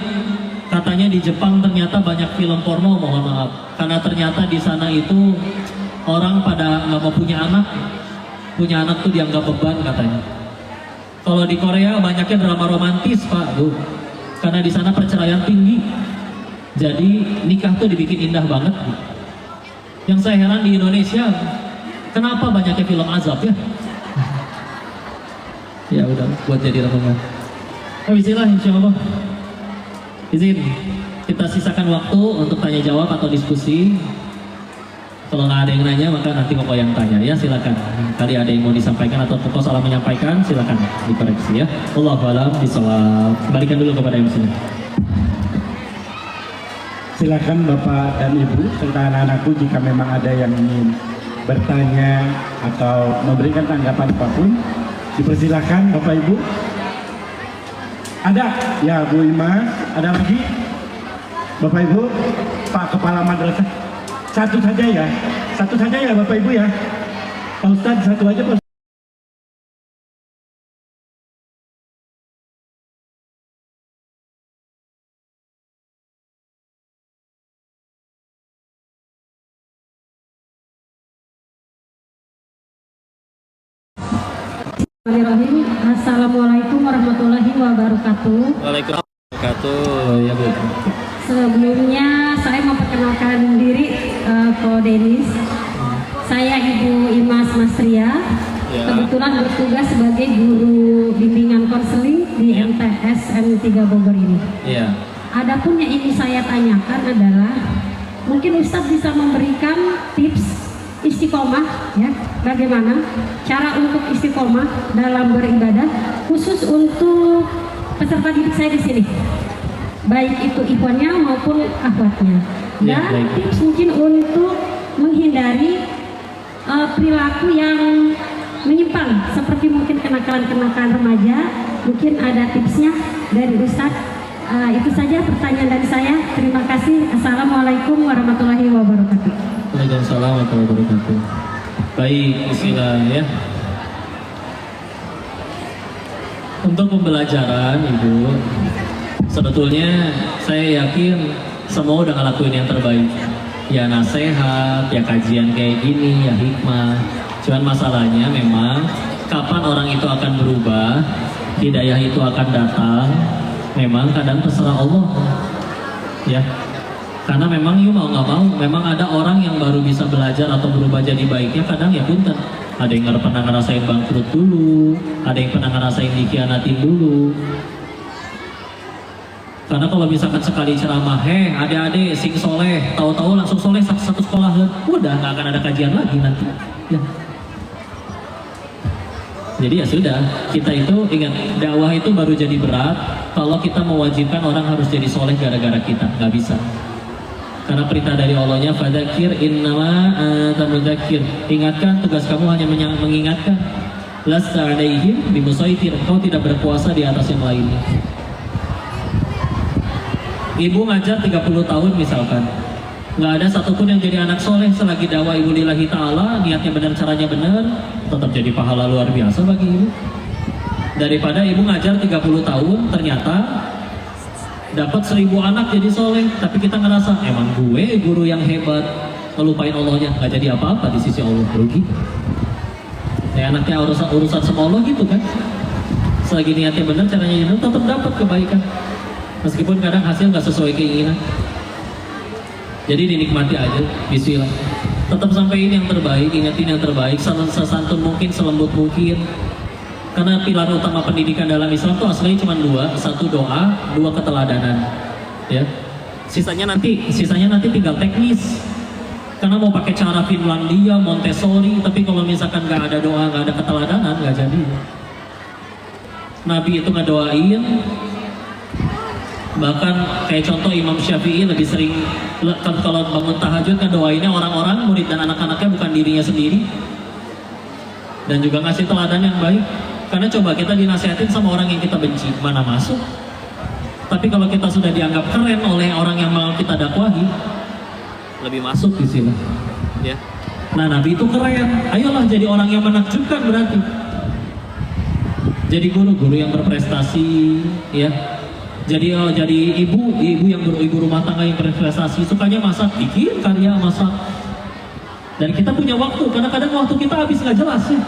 Katanya di Jepang ternyata banyak film porno, mohon maaf. Karena ternyata di sana itu orang pada nggak mau punya anak tuh dianggap beban katanya. Kalau di Korea banyaknya drama romantis Pak, Bu. Karena di sana perceraian tinggi. Jadi nikah tuh dibikin indah banget. Bu. Yang saya heran di Indonesia, kenapa banyaknya film azab ya? Ya udah, buat jadi renungan. Bismillah insyaallah. Izin kita sisakan waktu untuk tanya jawab atau diskusi. Kalau nggak ada yang nanya maka nanti Koko yang tanya ya, silakan. Kali ada yang mau disampaikan atau Koko salah menyampaikan, silakan dikoreksi ya. Allahu a'lam bishawab. Kembalikan dulu kepada MC. Silakan Bapak dan Ibu serta anak-anakku jika memang ada yang ingin bertanya atau memberikan tanggapan apapun, dipersilakan Bapak Ibu. Ada ya Bu Imas, ada lagi Bapak Ibu, Pak Kepala Madrasah. Satu saja ya Bapak Ibu ya. Pak Ustadz satu aja Pak. Assalamualaikum warahmatullahi wabarakatuh. Waalaikumsalam warahmatullahi wabarakatuh. Ya Bu. Sebelumnya saya memperkenalkan diri Ko Denis. Saya Ibu Imas Masria. Ya. Kebetulan bertugas sebagai guru 3 Bogor ini. Iya. Adapun yang ingin saya tanyakan adalah, mungkin Ustadz bisa memberikan tips istiqomah, ya, bagaimana cara untuk istiqomah dalam beribadah, khusus untuk peserta didik saya di sini, baik itu ikhwannya maupun akhwatnya. Ya, Dan baik. tips mungkin untuk menghindari perilaku yang menyimpang, seperti mungkin kenakalan-kenakalan remaja. Mungkin ada tipsnya dari Ustadz. Itu saja pertanyaan dari saya. Terima kasih. Assalamualaikum warahmatullahi wabarakatuh. Waalaikumsalam warahmatullahi wabarakatuh. Baik, bismillah ya. Untuk pembelajaran Ibu, sebetulnya saya yakin semua udah ngelakuin yang terbaik. Ya nasihat, ya kajian kayak gini, ya hikmah. Cuman masalahnya memang kapan orang itu akan berubah, hidayah itu akan datang, memang kadang terserah Allah. Ya. Karena memang you mau nggak mau, memang ada orang yang baru bisa belajar atau berubah jadi baiknya kadang ya punten. Ada yang pernah ngerasain bangkrut dulu, ada yang pernah ngerasain dikhianatin dulu. Karena kalau misalkan sekali ceramah, adik-adik sing soleh, tahu-tahu langsung soleh satu sekolah, udah nggak akan ada kajian lagi nanti. Ya. Jadi ya sudah, kita itu ingat dakwah itu baru jadi berat kalau kita mewajibkan orang harus jadi soleh gara-gara kita, nggak bisa. Karena perintah dari Allahnya, fadzakir innama anta mudzakir. Ingatkan, tugas kamu hanya mengingatkan. Lasta 'alaihim bimusaitir. Kau tidak berkuasa di atas yang lainnya. Ibu ngajar 30 tahun misalkan, nggak ada satupun yang jadi anak soleh selagi dakwah ibu lillahi ta'ala, niatnya benar, caranya benar, tetap jadi pahala luar biasa bagi ibu. Daripada ibu ngajar 30 tahun, ternyata dapat 1000 anak jadi soleh, tapi kita ngerasa, emang gue guru yang hebat, ngelupain Allahnya, nggak jadi apa-apa di sisi Allah, rugi. Ya anaknya urusan sama Allah gitu kan. Selagi niatnya benar, caranya benar, tetap dapat kebaikan. Meskipun kadang hasil nggak sesuai keinginan. Jadi dinikmati aja, bismillah. Tetap sampaikan yang terbaik, ingetin yang terbaik, sesantun mungkin, selembut mungkin. Karena pilar utama pendidikan dalam Islam itu aslinya cuma 2, 1 doa, 2 keteladanan. Ya. Sisanya nanti tinggal teknis. Karena mau pakai cara Finlandia, Montessori, tapi kalau misalkan nggak ada doa, nggak ada keteladanan, nggak jadi. Nabi itu ngedoain. Bahkan kayak contoh Imam Syafi'i lebih sering kalau bangun tahajud kan doainnya orang-orang, murid dan anak-anaknya, bukan dirinya sendiri. Dan juga ngasih teladan yang baik. Karena coba kita dinasihatin sama orang yang kita benci, mana masuk. Tapi kalau kita sudah dianggap keren oleh orang yang mau kita dakwahi, lebih masuk di sini. Ya. Nah, Nabi itu keren. Ayolah jadi orang yang menakjubkan berarti. Jadi guru-guru yang berprestasi, ya. Jadi ibu yang ibu rumah tangga yang berprestasi, sukanya masak, bikin karya masak. Dan kita punya waktu, kadang-kadang waktu kita habis nggak jelas ya.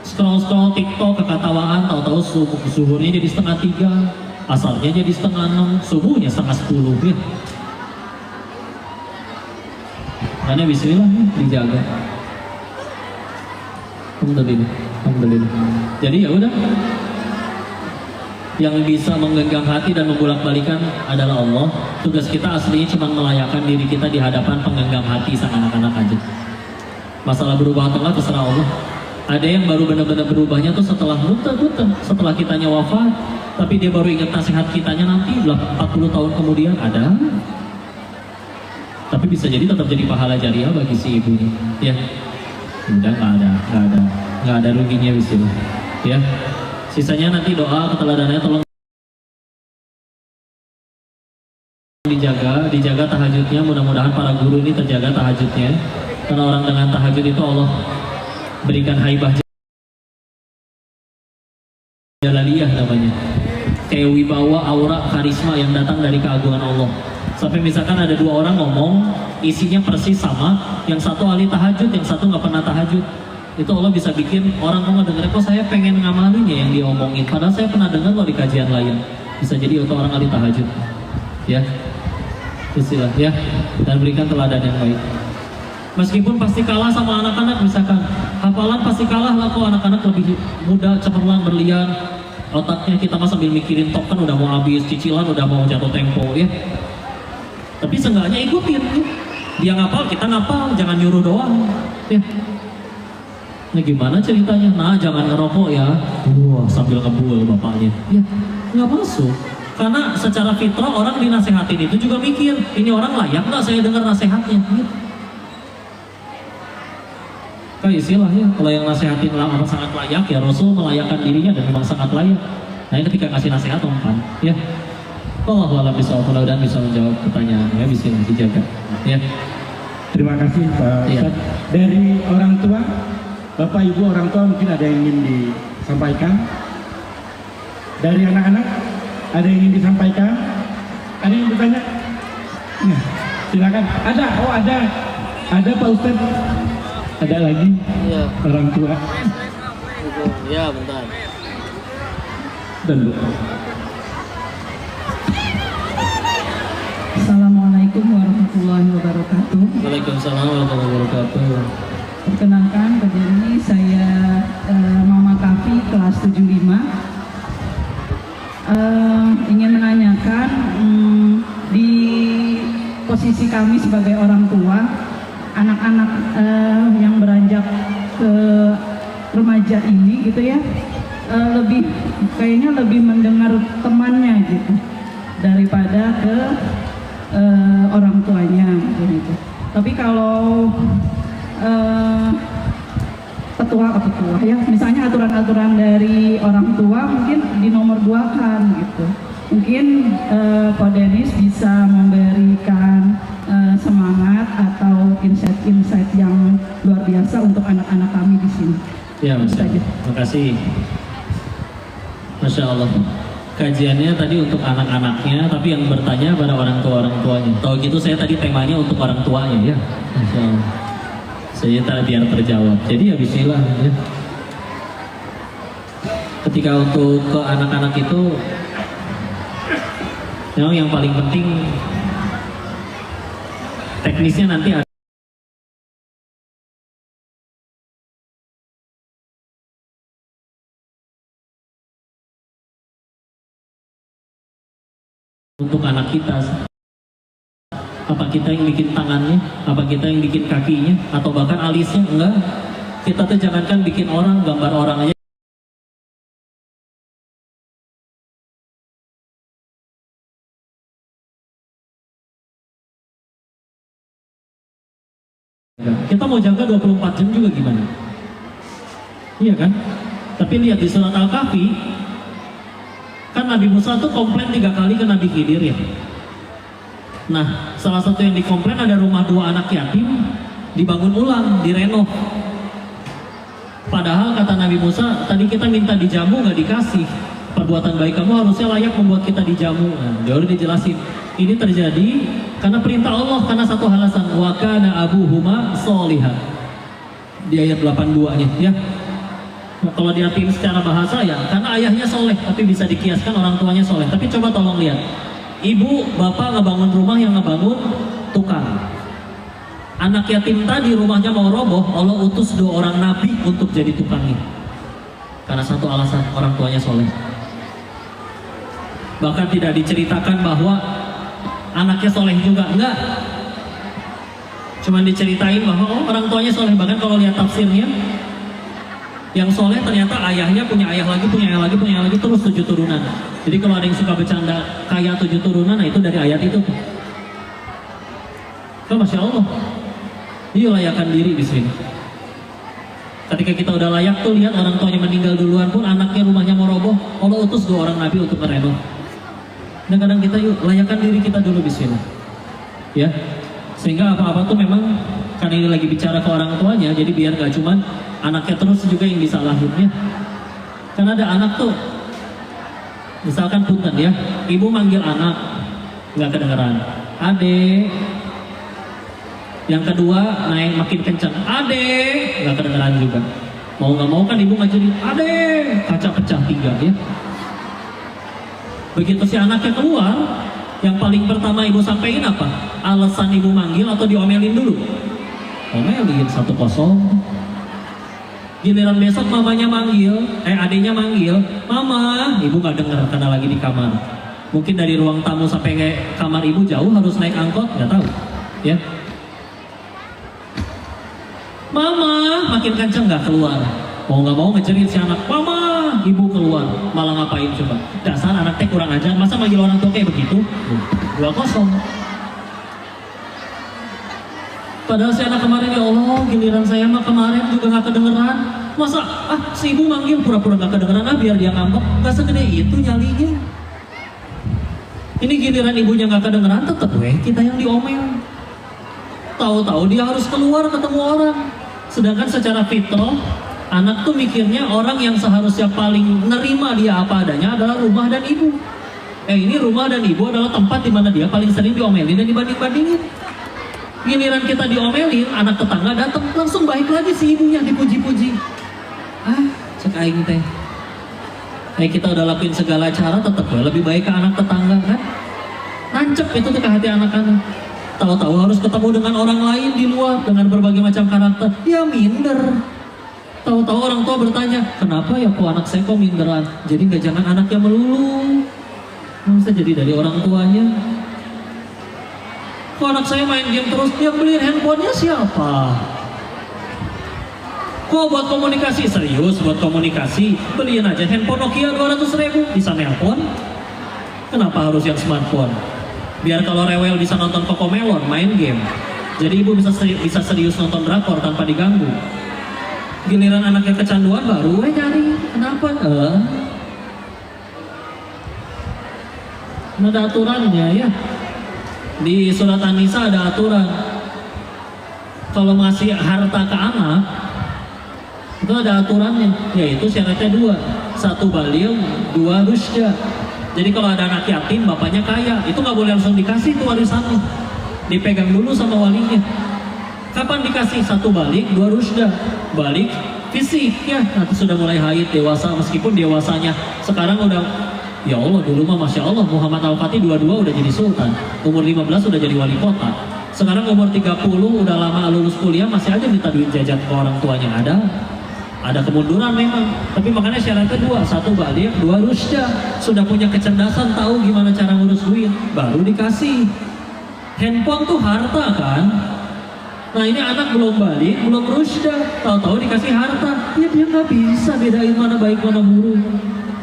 Scroll TikTok, kekatawaan, tahu-tahu subuhnya jadi 2:30, asarnya jadi 5:30, subuhnya 9:30 ya. Karena bismillah dijaga. Alhamdulillah. Jadi ya udah. Yang bisa menggenggam hati dan membolak-balikan adalah Allah. Tugas kita aslinya cuma melayakkan diri kita di hadapan penggenggam hati sang anak-anak aja. Masalah berubah atau enggak terserah Allah. Ada yang baru benar-benar berubahnya tuh setelah setelah kitanya wafat, tapi dia baru ingat nasihat kitanya nanti 40 tahun kemudian ada. Tapi bisa jadi tetap jadi pahala jariah bagi si ibunya. Ya, udah nggak ada ruginya bismillah. Ya. Sisanya nanti doa keteladanannya tolong dijaga tahajudnya. Mudah-mudahan para guru ini terjaga tahajudnya. Karena orang dengan tahajud itu Allah berikan haibah jalaliyah namanya. Kayak wibawa, aura, karisma yang datang dari keagungan Allah. Sampai misalkan ada 2 orang ngomong, isinya persis sama, yang satu ahli tahajud, yang satu nggak pernah tahajud. Itu Allah bisa bikin orang kok ngedenger, kok saya pengen ngamalinnya yang dia omongin, padahal saya pernah dengar loh di kajian lain. Bisa jadi untuk orang ahli tahajud. Ya, istilah ya, dan berikan teladan yang baik. Meskipun pasti kalah sama anak-anak, misalkan hafalan pasti kalah lah kok, anak-anak lebih muda, cemerlang, berlian. otaknya kita mah sambil mikirin token udah mau habis, cicilan udah mau jatuh tempo ya. Tapi seenggaknya ikutin ya. Dia ngapal, kita ngapal, jangan nyuruh doang ya. Nah gimana ceritanya? Nah jangan ngerokok ya. Wah sambil ngebul bapaknya. Ya nggak masuk. Karena secara fitrah orang dinasehatin itu juga mikir, ini orang layak nggak saya dengar nasehatnya? Ya. Kayak istilahnya, kalau yang nasehatin sangat layak ya Rasul melayakkan dirinya dan memang sangat layak. Nah ini ketika ngasih nasihat umpan, ya. Allah alam bisawab, mudah-mudahan bisa menjawab pertanyaannya, bisa dijaga. Ya. Terima kasih Pak Iya. Ustadz. Dari orang tua, Bapak Ibu orang tua mungkin ada yang ingin disampaikan. Dari anak-anak ada yang ingin disampaikan. Ada yang bertanya? Ya, silakan. Ada Pak Ustadz. Ada lagi Iya. orang tua. Ya bentar. Dan Assalamualaikum warahmatullahi wabarakatuh. Waalaikumsalam warahmatullahi wabarakatuh. Perkenalkan, begini saya Mama Kafi kelas 75. Ingin menanyakan di posisi kami sebagai orang tua, anak-anak yang beranjak ke remaja ini gitu ya, kayaknya lebih mendengar temannya gitu daripada ke orang tuanya gitu. Tapi kalau petua ya, misalnya aturan-aturan dari orang tua mungkin dinomor 2-kan gitu. Mungkin Pak Denis bisa memberikan semangat atau insight-insight yang luar biasa untuk anak-anak kami di sini. Ya, Masya Allah. Terima kasih. Masya Allah. Kajiannya tadi untuk anak-anaknya, tapi yang bertanya pada orang tuanya. Tahu gitu saya tadi temanya untuk orang tuanya ya. Masya Allah. Saya tadi biar terjawab. Jadi ya bismillah ya. Ketika untuk ke anak-anak itu, memang yang paling penting teknisnya nanti ada. Untuk anak kita, apa kita yang bikin tangannya, apa kita yang bikin kakinya, atau bahkan alisnya? Enggak. Kita tuh jangankan bikin orang, gambar orang aja. Kita mau jaga 24 jam juga gimana? Iya kan? Tapi lihat di surat Al-Kahfi, kan Nabi Musa tuh komplain 3 kali ke Nabi Khidir ya. Nah, salah satu yang dikomplain ada rumah 2 anak yatim dibangun ulang, direnov. Padahal kata Nabi Musa, tadi kita minta dijamu nggak dikasih. Perbuatan baik kamu harusnya layak membuat kita dijamu. Nah, jauh dijelasin. Ini terjadi karena perintah Allah, karena satu alasan, wa kana abuhuma sholihan. Di ayat 82-nya ya. Nah, kalau diartiin secara bahasa ya, karena ayahnya soleh, tapi bisa dikiaskan orang tuanya soleh. Tapi coba tolong lihat, ibu, bapak ngebangun rumah, yang ngebangun tukang. Anak yatim tadi rumahnya mau roboh, Allah utus 2 orang nabi untuk jadi tukangnya. Karena satu alasan, orang tuanya soleh. Bahkan tidak diceritakan bahwa anaknya soleh juga, enggak. Cuman diceritain bahwa orang tuanya soleh. Bahkan kalau lihat tafsirnya, yang soleh ternyata ayahnya punya ayah lagi, punya ayah lagi, punya ayah lagi, terus 7 turunan. Jadi kalau ada yang suka bercanda kayak 7 turunan, nah itu dari ayat itu. Kan Masya Allah. Iya, layakan diri di sini. Ketika kita udah layak tuh, lihat orang tuanya meninggal duluan pun, anaknya rumahnya mau roboh, Allah utus 2 orang nabi untuk merenov. Dan kadang kita yuk layakan diri kita dulu di sini. Ya. Sehingga apa-apa tuh memang, karena ini lagi bicara ke orang tuanya, jadi biar gak cuman anaknya terus juga yang disalahin ya. Karena ada anak tuh, misalkan punten ya, ibu manggil anak nggak kedengeran, ade. Yang kedua naik makin kencang, ade, nggak kedengeran juga. Mau nggak mau kan ibu ngajarin, ade, kaca pecah 3 ya. Begitu si anaknya keluar, yang paling pertama ibu sampein apa? Alasan ibu manggil atau diomelin dulu? Omelin 1-0. Giliran besok mamanya manggil, adiknya manggil, mama, ibu nggak dengar karena lagi di kamar. Mungkin dari ruang tamu sampai ke kamar ibu jauh, harus naik angkot, nggak tahu, ya. Mama, makin kenceng nggak keluar. Mau nggak mau ngejerit si anak, mama, ibu keluar, malah ngapain coba? Dasar anak teh kurang ajar, masa manggil orang tua kayak begitu? 2-0. Padahal si anak kemarin, ya Allah, giliran saya mah kemarin juga nggak kedengeran. Masa si ibu manggil pura-pura nggak kedengeran, biar dia ngambek, nggak segede itu nyalinya. Ini giliran ibunya nggak kedengeran, tetep kita yang diomel. Tahu-tahu dia harus keluar ketemu orang. Sedangkan secara fitrah, anak tuh mikirnya orang yang seharusnya paling nerima dia apa adanya adalah rumah dan ibu. Ini rumah dan ibu adalah tempat di mana dia paling sering diomelin dan dibanding-bandingin. Giliran kita diomelin, anak tetangga datang langsung baik lagi si ibunya, dipuji-puji. Cek aing teh. Kita udah lakuin segala cara, tetap lebih baik ke anak tetangga kan? Nancep itu tuh ke hati anak-anak. Tahu-tahu harus ketemu dengan orang lain di luar dengan berbagai macam karakter, ya minder. Tahu-tahu orang tua bertanya, kenapa ya kok anak saya kok minderan? Jadi nggak jangan anaknya melulu. Bisa jadi dari orang tuanya. Kok anak saya main game terus, yang beliin handphonenya siapa? Kok buat komunikasi? Serius buat komunikasi? Beliin aja handphone Nokia 200.000, bisa nelpon. Kenapa harus yang smartphone? Biar kalau rewel bisa nonton Cocomelon, main game. Jadi ibu bisa serius nonton drakor tanpa diganggu. Giliran anaknya kecanduan baru nyari. Kenapa? Ada aturannya ya. Di surat An-Nisa ada aturan. Kalau ngasih harta ke anak, itu ada aturannya, yaitu syaratnya 2. 1 baligh, 2 rusyda. Jadi kalau ada anak yatim, bapaknya kaya, itu nggak boleh langsung dikasih tuh warisannya. Dipegang dulu sama walinya. Kapan dikasih? 1 baligh, 2 rusyda. Baligh fisik ya, nanti sudah mulai haid, dewasa, meskipun dewasanya sekarang udah, ya Allah, dulu mah Masya Allah, Muhammad Al-Fatih 22 udah jadi sultan, umur 15 udah jadi wali kota. Sekarang umur 30 udah lama lulus kuliah, masih aja minta duit jajan ke orang tuanya. Ada kemunduran memang, tapi makanya syaratnya 2, 1 baligh, 2 rusyda. Sudah punya kecerdasan, tahu gimana cara ngurus duit, baru dikasih. Handphone tuh harta kan. Nah ini anak belum baligh, belum rusyda, tahu-tahu dikasih harta, ya dia nggak bisa bedain mana baik mana buruk.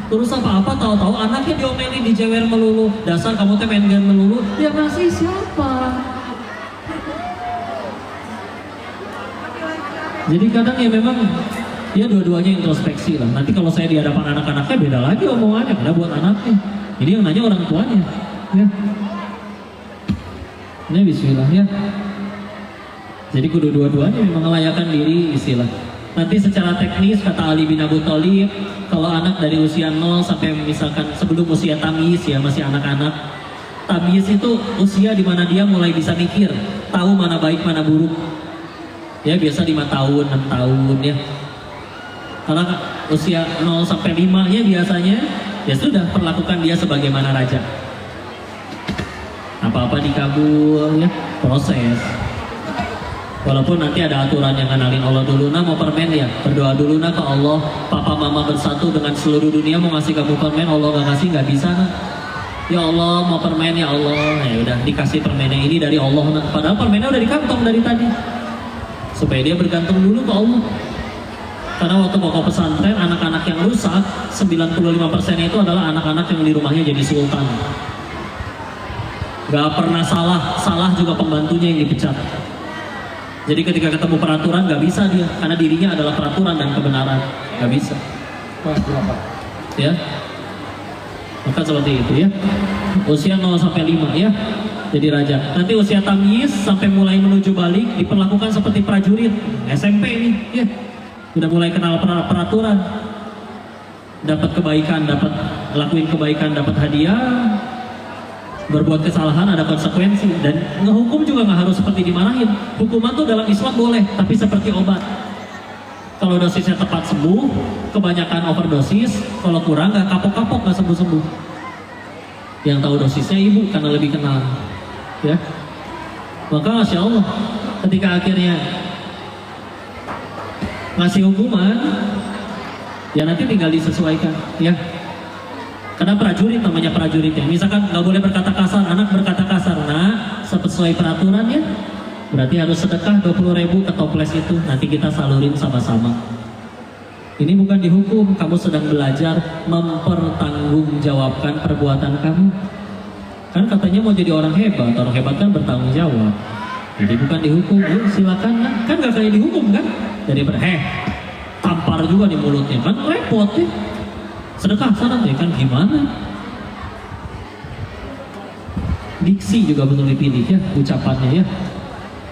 Terus apa-apa tahu-tahu anaknya diomelin, dijewer melulu. Dasar kamu teh main game melulu. Ya ngasih siapa? Jadi kadang ya memang ya dua-duanya introspeksi lah. Nanti kalau saya di hadapan anak-anaknya beda lagi omongannya, ada buat anaknya. Jadi yang nanya orang tuanya. Ya. Ini bismillah ya. Jadi kudu dua-duanya memang melayakan diri istilah. Nanti secara teknis kata Ali bin Abi Thalib, kalau anak dari usia 0 sampai misalkan sebelum usia tamyiz ya, masih anak-anak. Tamyiz itu usia di mana dia mulai bisa mikir, tahu mana baik mana buruk. Ya biasa 5 tahun, 6 tahun ya. Karena usia 0 sampai 5 ya biasanya ya sudah, perlakukan dia sebagaimana raja. Apa-apa dikabul ya, proses. Walaupun nanti ada aturan yang kenalin Allah dulu, mau permen ya, berdoa dulu ke Allah, papa mama bersatu dengan seluruh dunia mau ngasih kamu permen, Allah gak ngasih, gak bisa ya Allah mau permen ya Allah, ya udah dikasih permennya ini dari Allah, padahal permennya udah di kantong dari tadi, supaya dia bergantung dulu ke Allah. Karena waktu pokok pesantren, anak-anak yang rusak 95% itu adalah anak-anak yang di rumahnya jadi sultan, gak pernah salah juga pembantunya yang dipecat. Jadi ketika ketemu peraturan nggak bisa dia, karena dirinya adalah peraturan dan kebenaran, nggak bisa. Ya, maka seperti itu ya. Usia 0 sampai 5 ya, jadi raja. Nanti usia tamyiz sampai mulai menuju baligh diperlakukan seperti prajurit SMP ini, ya. Udah mulai kenal peraturan, dapat kebaikan, dapat lakuin kebaikan, dapat hadiah. Berbuat kesalahan ada konsekuensi, dan ngehukum juga nggak harus seperti dimarahin. Hukuman tuh dalam Islam boleh, tapi seperti obat. Kalau dosisnya tepat sembuh, kebanyakan overdosis. Kalau kurang nggak kapok-kapok, nggak sembuh-sembuh. Yang tahu dosisnya ibu karena lebih kenal, ya. Maka Masya Allah, ketika akhirnya ngasih hukuman, ya nanti tinggal disesuaikan, ya. Karena prajurit namanya prajuritnya. Misalkan nggak boleh berkata kasar, anak berkata kasar, nah sesuai peraturan ya. Berarti harus sedekah 20.000 ke toples itu, nanti kita salurin sama-sama. Ini bukan dihukum, kamu sedang belajar mempertanggungjawabkan perbuatan kamu. Kan katanya mau jadi orang hebat kan bertanggung jawab. Jadi bukan dihukum, yuk silakan kan gak kayak dihukum kan? Jadi tampar juga di mulutnya kan repot ya. Sedekah sana ya kan gimana? Diksi juga betul dipilih ya ucapannya ya.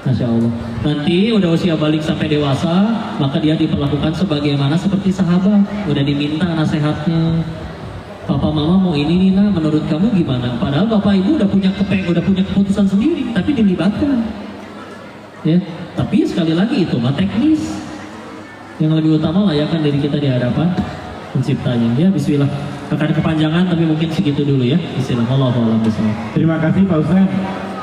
Masya Allah. Nanti udah usia balik sampai dewasa, maka dia diperlakukan sebagaimana seperti sahabat. Udah diminta nasihatnya. Papa mama mau ini nih nah, menurut kamu gimana? Padahal bapak ibu udah punya keputusan sendiri, tapi dilibatkan. Ya, tapi sekali lagi itu mah teknis. Yang lebih utama layakan diri kita di hadapan penciptanya. Ya, bismillah. Akan kepanjangan tapi mungkin segitu dulu ya. Bismillahirrahmanirrahim. Terima kasih Pak Ustadz.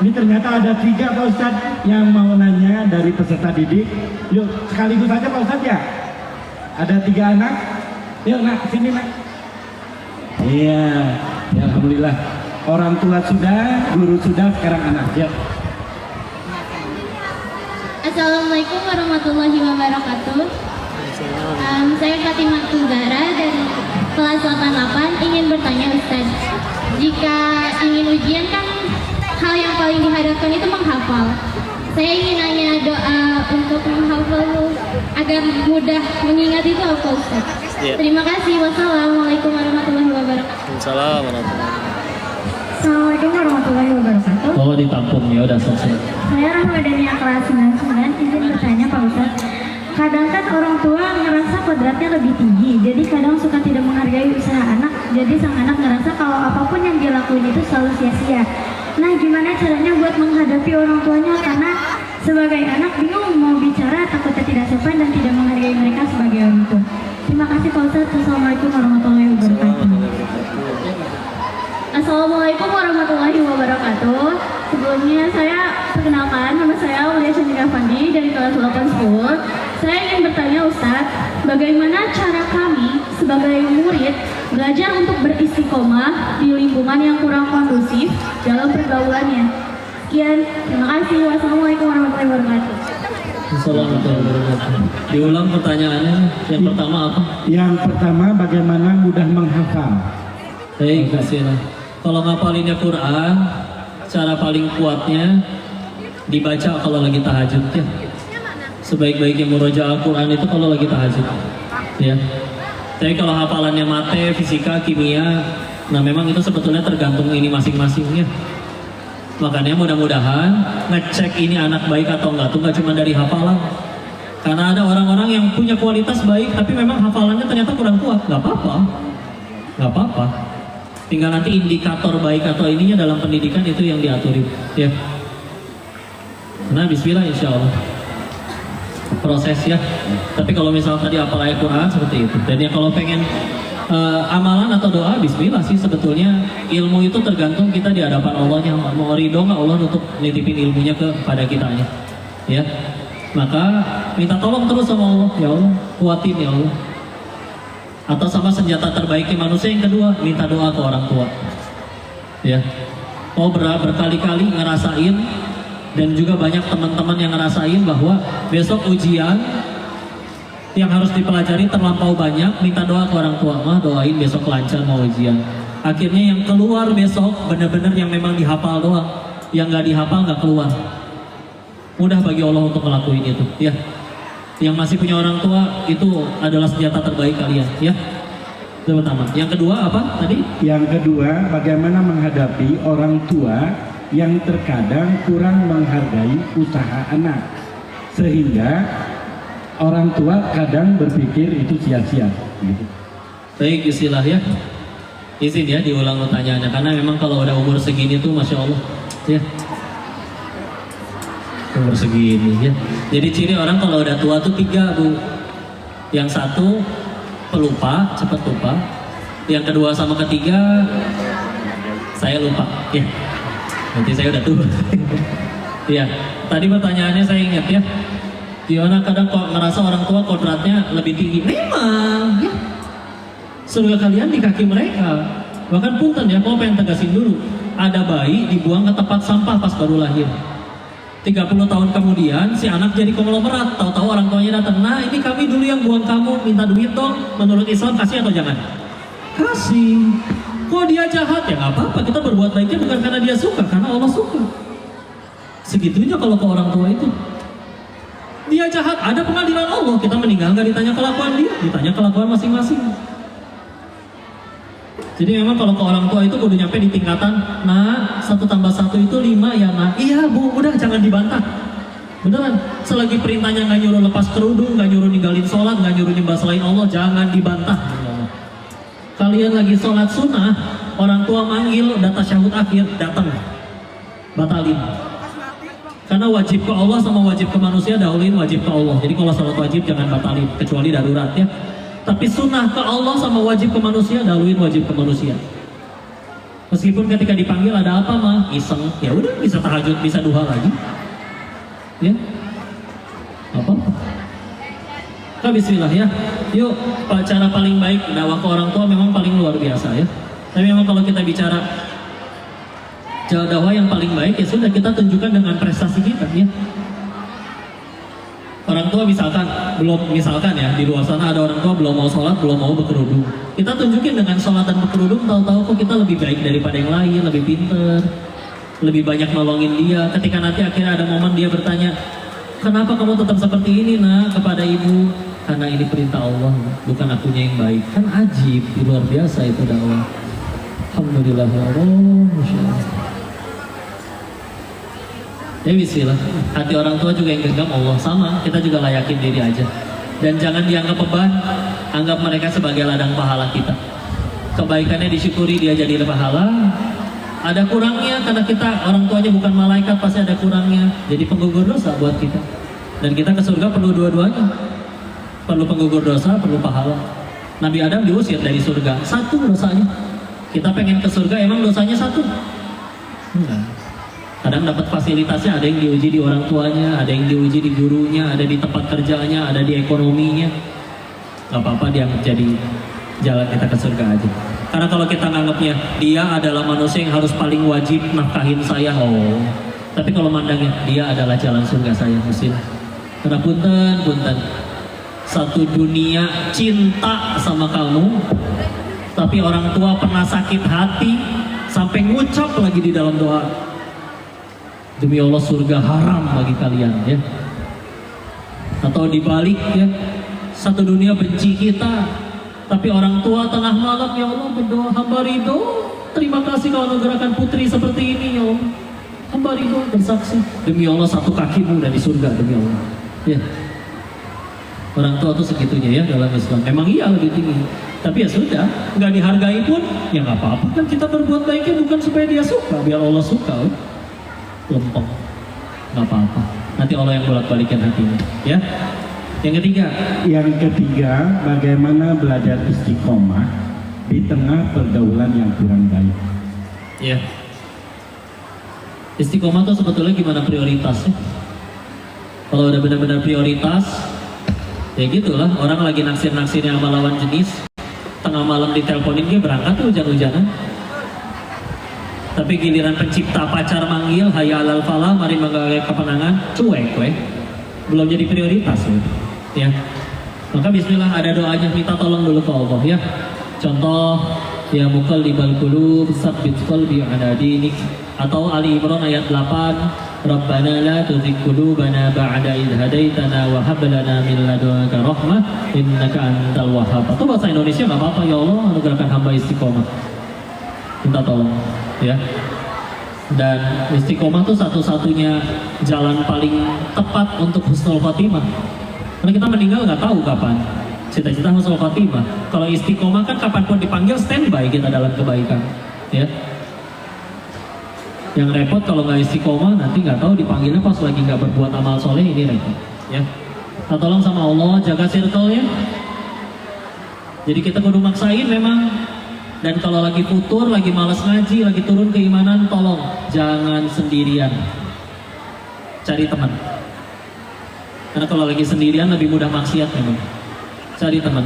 Ini ternyata ada 3 Pak Ustadz yang mau nanya dari peserta didik. Yuk sekaligus aja Pak Ustadz ya. Ada 3 anak. Yuk nak sini nak. Iya, ya, alhamdulillah. Orang tua sudah, guru sudah, sekarang anak. Yuk. Assalamualaikum warahmatullahi wabarakatuh. Saya Fatimah Tunggara dari kelas 88 ingin bertanya Ustaz. Jika ingin ujian kan hal yang paling diharapkan itu menghafal. Saya ingin nanya doa untuk menghafal agar mudah mengingat itu apa Ustaz? Ya. Terima kasih. Wassalamualaikum warahmatullahi wabarakatuh. Assalamualaikum warahmatullahi wabarakatuh. Oh ditampung ya udah selesai. Saya Rahmadania kelas 99 izin bertanya Pak Ustadz. Kadang kan orang tua ngerasa kodratnya lebih tinggi, jadi kadang suka tidak menghargai usaha anak. Jadi sang anak ngerasa kalau apapun yang dia lakuin itu selalu sia-sia. Nah gimana caranya buat menghadapi orang tuanya, karena sebagai anak bingung mau bicara, takutnya tidak sopan dan tidak menghargai mereka sebagai orang tua. Terima kasih Pak Ustadz. Assalamualaikum warahmatullahi wabarakatuh. Assalamualaikum warahmatullahi wabarakatuh. Sebelumnya saya perkenalkan, nama saya Aulia Sandika Fandi dari kelas 810. Saya ingin bertanya Ustadz, bagaimana cara kami sebagai murid belajar untuk beristiqomah di lingkungan yang kurang kondusif dalam pergaulannya? Sekian, terima kasih. Wassalamualaikum warahmatullahi wabarakatuh. Assalamualaikum warahmatullahi wabarakatuh. Diulang pertanyaannya. Yang pertama apa? Yang pertama bagaimana mudah menghafal. Baik, kasihlah. Kalau ngapalinnya Quran, cara paling kuatnya dibaca kalau lagi tahajud ya. Sebaik-baiknya murojaah Al-Quran itu kalau lagi tahajud ya. Tapi kalau hafalannya mate, fisika, kimia, nah memang itu sebetulnya tergantung ini masing-masing ya. Makanya mudah-mudahan ngecek ini anak baik atau enggak tuh nggak cuma dari hafalan. Karena ada orang-orang yang punya kualitas baik tapi memang hafalannya ternyata kurang kuat. Nggak apa-apa. Tinggal nanti indikator baik atau ininya dalam pendidikan itu yang diaturin ya. Nah bismillah insya Allah proses ya. Tapi kalau misal tadi apal ayat Quran seperti itu. Dan ya kalau pengen amalan atau doa, bismillah sih sebetulnya. Ilmu itu tergantung kita di hadapan Allahnya. Mau ridho nggak Allah untuk nitipin ilmunya kepada kitanya ya. Maka minta tolong terus sama Allah. Ya Allah kuatin ya Allah. Atau sama senjata terbaiknya manusia yang kedua, minta doa ke orang tua ya. Oh berkali-kali ngerasain, dan juga banyak teman-teman yang ngerasain bahwa besok ujian yang harus dipelajari terlampau banyak, minta doa ke orang tua, mah doain besok lancar mau ujian. Akhirnya yang keluar besok benar-benar yang memang dihafal doang, yang nggak dihafal nggak keluar. Mudah bagi Allah untuk ngelakuin itu ya. Yang masih punya orang tua itu adalah senjata terbaik kalian ya. Itu pertama. Yang kedua apa tadi? Yang kedua, bagaimana menghadapi orang tua yang terkadang kurang menghargai usaha anak, sehingga orang tua kadang berpikir itu sia-sia gitu. Baik, istilah ya. Izin ya diulang pertanyaannya, karena memang kalau udah umur segini tuh Masya Allah ya. Umur segini ya. Jadi ciri orang kalau udah tua tuh 3 Bu. Yang satu pelupa, cepat lupa. Yang kedua sama ketiga saya lupa ya. Nanti saya udah tua. Ya, tadi pertanyaannya saya ingat ya. Gimana kadang kok ngerasa orang tua kodratnya lebih tinggi? Memang, ya. Surga kalian di kaki mereka. Bahkan punten ya, kalau pengen tegasin dulu. Ada bayi dibuang ke tempat sampah pas baru lahir. 30 tahun kemudian si anak jadi konglomerat. Tahu-tahu orang tuanya datang, nah ini kami dulu yang buang kamu, minta duit dong. Menurut Islam kasih atau jangan? Kasih. Kok dia jahat? Ya nggak apa-apa, kita berbuat baiknya bukan karena dia suka, karena Allah suka. Segitunya kalau ke orang tua itu. Dia jahat, ada pengadilan Allah. Kita meninggal nggak ditanya kelakuan dia, ditanya kelakuan masing-masing. Jadi memang kalau ke orang tua itu kudu nyampe di tingkatan, nah 1 tambah 1 itu 5 ya nah. Iya bu, udah jangan dibantah. Beneran, selagi perintahnya nggak nyuruh lepas kerudung, nggak nyuruh ninggalin sholat, nggak nyuruh nyembah selain Allah, jangan dibantah. Kalian lagi sholat sunnah, orang tua manggil, udah tasyahud akhir, datang, batalin. Karena wajib ke Allah sama wajib ke manusia, dahuluin wajib ke Allah. Jadi kalau sholat wajib jangan batalin, kecuali darurat ya. Tapi sunnah ke Allah sama wajib ke manusia, dahuluin wajib ke manusia. Meskipun ketika dipanggil ada apa mah, iseng, ya udah bisa tahajud, bisa duha lagi. Ya, apa? Nah, bismillah ya. Yuk, cara paling baik dakwah ke orang tua memang paling luar biasa ya. Tapi memang kalau kita bicara cara dakwah yang paling baik ya sudah kita tunjukkan dengan prestasi kita ya. Orang tua misalkan ya di luar sana ada orang tua belum mau sholat, belum mau berkerudung. Kita tunjukin dengan sholat dan berkerudung, tahu-tahu kok kita lebih baik daripada yang lain, lebih pinter, lebih banyak nolongin dia. Ketika nanti akhirnya ada momen dia bertanya, kenapa kamu tetap seperti ini nak kepada ibu? Karena ini perintah Allah, bukan akunya yang baik. Kan ajib, luar biasa itu dakwah. Alhamdulillah ya Allah, Masya Allah. Ya bismillah, hati orang tua juga yang genggam Allah, sama, kita juga layakin diri aja. Dan jangan dianggap beban, anggap mereka sebagai ladang pahala kita. Kebaikannya disyukuri, dia jadi pahala. Ada kurangnya, karena kita orang tuanya bukan malaikat, pasti ada kurangnya. Jadi penggugur dosa buat kita. Dan kita ke surga perlu dua-duanya. Perlu penggugur dosa, perlu pahala. Nabi Adam diusir dari surga, 1 dosanya. Kita pengen ke surga, emang dosanya 1? Enggak. Kadang dapat fasilitasnya, ada yang diuji di orang tuanya, ada yang diuji di gurunya, ada di tempat kerjanya, ada di ekonominya. Gak apa-apa dia menjadi jalan kita ke surga aja. Karena kalau kita nganggapnya dia adalah manusia yang harus paling wajib nafkahin saya, oh. Tapi kalau mandangnya dia adalah jalan surga saya, mesti. Karena punten, satu dunia cinta sama kamu, tapi orang tua pernah sakit hati sampai ngucap lagi di dalam doa. Demi Allah surga haram bagi kalian ya. Atau dibalik ya, satu dunia benci kita, tapi orang tua tengah malam ya Allah berdoa, hamba ridho, terima kasih kau anugerahkan putri seperti ini ya Allah. Hamba ridho bersaksi, demi Allah satu kakimu dari surga demi Allah. Ya. Orang tua tuh segitunya ya dalam Islam. Memang iya lebih tinggi. Tapi ya sudah, nggak dihargai pun ya nggak apa-apa kan, kita berbuat baiknya bukan supaya dia suka, biar Allah suka. Lempeng, nggak apa-apa. Nanti Allah yang bolak-balikin hatinya, ya. Yang ketiga, bagaimana belajar istiqomah di tengah pergaulan yang kurang baik. Ya. Istiqomah tuh sebetulnya gimana prioritasnya? Kalau udah benar-benar prioritas, ya gitulah. Orang lagi naksir-naksirnya sama lawan jenis, tengah malam diteleponin dia berangkat tuh hujan-hujanan. Tapi giliran pencipta pacar manggil, hayya alal falah, mari menggapai kemenangan, cuek, belum jadi prioritas ya. Maka bismillah, ada doanya, minta tolong dulu ke Allah ya. Contoh, ya muqallibal qulub tsabbit qalbi ala dinik. Atau Ali Imran ayat 8, Rabbana la tuzigh qulubana ba'da idh hadaitana wa hab lana min ladunka rahmah innaka antal wahhab. Atau bahasa Indonesia nggak apa-apa, ya Allah anugerahkan hamba istiqomah. Minta tolong ya. Dan istiqomah tuh satu-satunya jalan paling tepat untuk husnul khotimah. Karena kita meninggal nggak tahu kapan. Cita-cita husnul khotimah. Kalau istiqomah kan kapanpun dipanggil standby kita dalam kebaikan. Ya. Yang repot kalau nggak istiqomah nanti nggak tahu dipanggilnya pas lagi nggak berbuat amal soleh, ini repot. Ya. Kita tolong sama Allah, jaga circle-nya. Jadi kita kudu maksain memang. Dan kalau lagi futur, lagi malas ngaji, lagi turun keimanan, tolong jangan sendirian. Cari teman. Karena kalau lagi sendirian lebih mudah maksiat memang. Cari teman.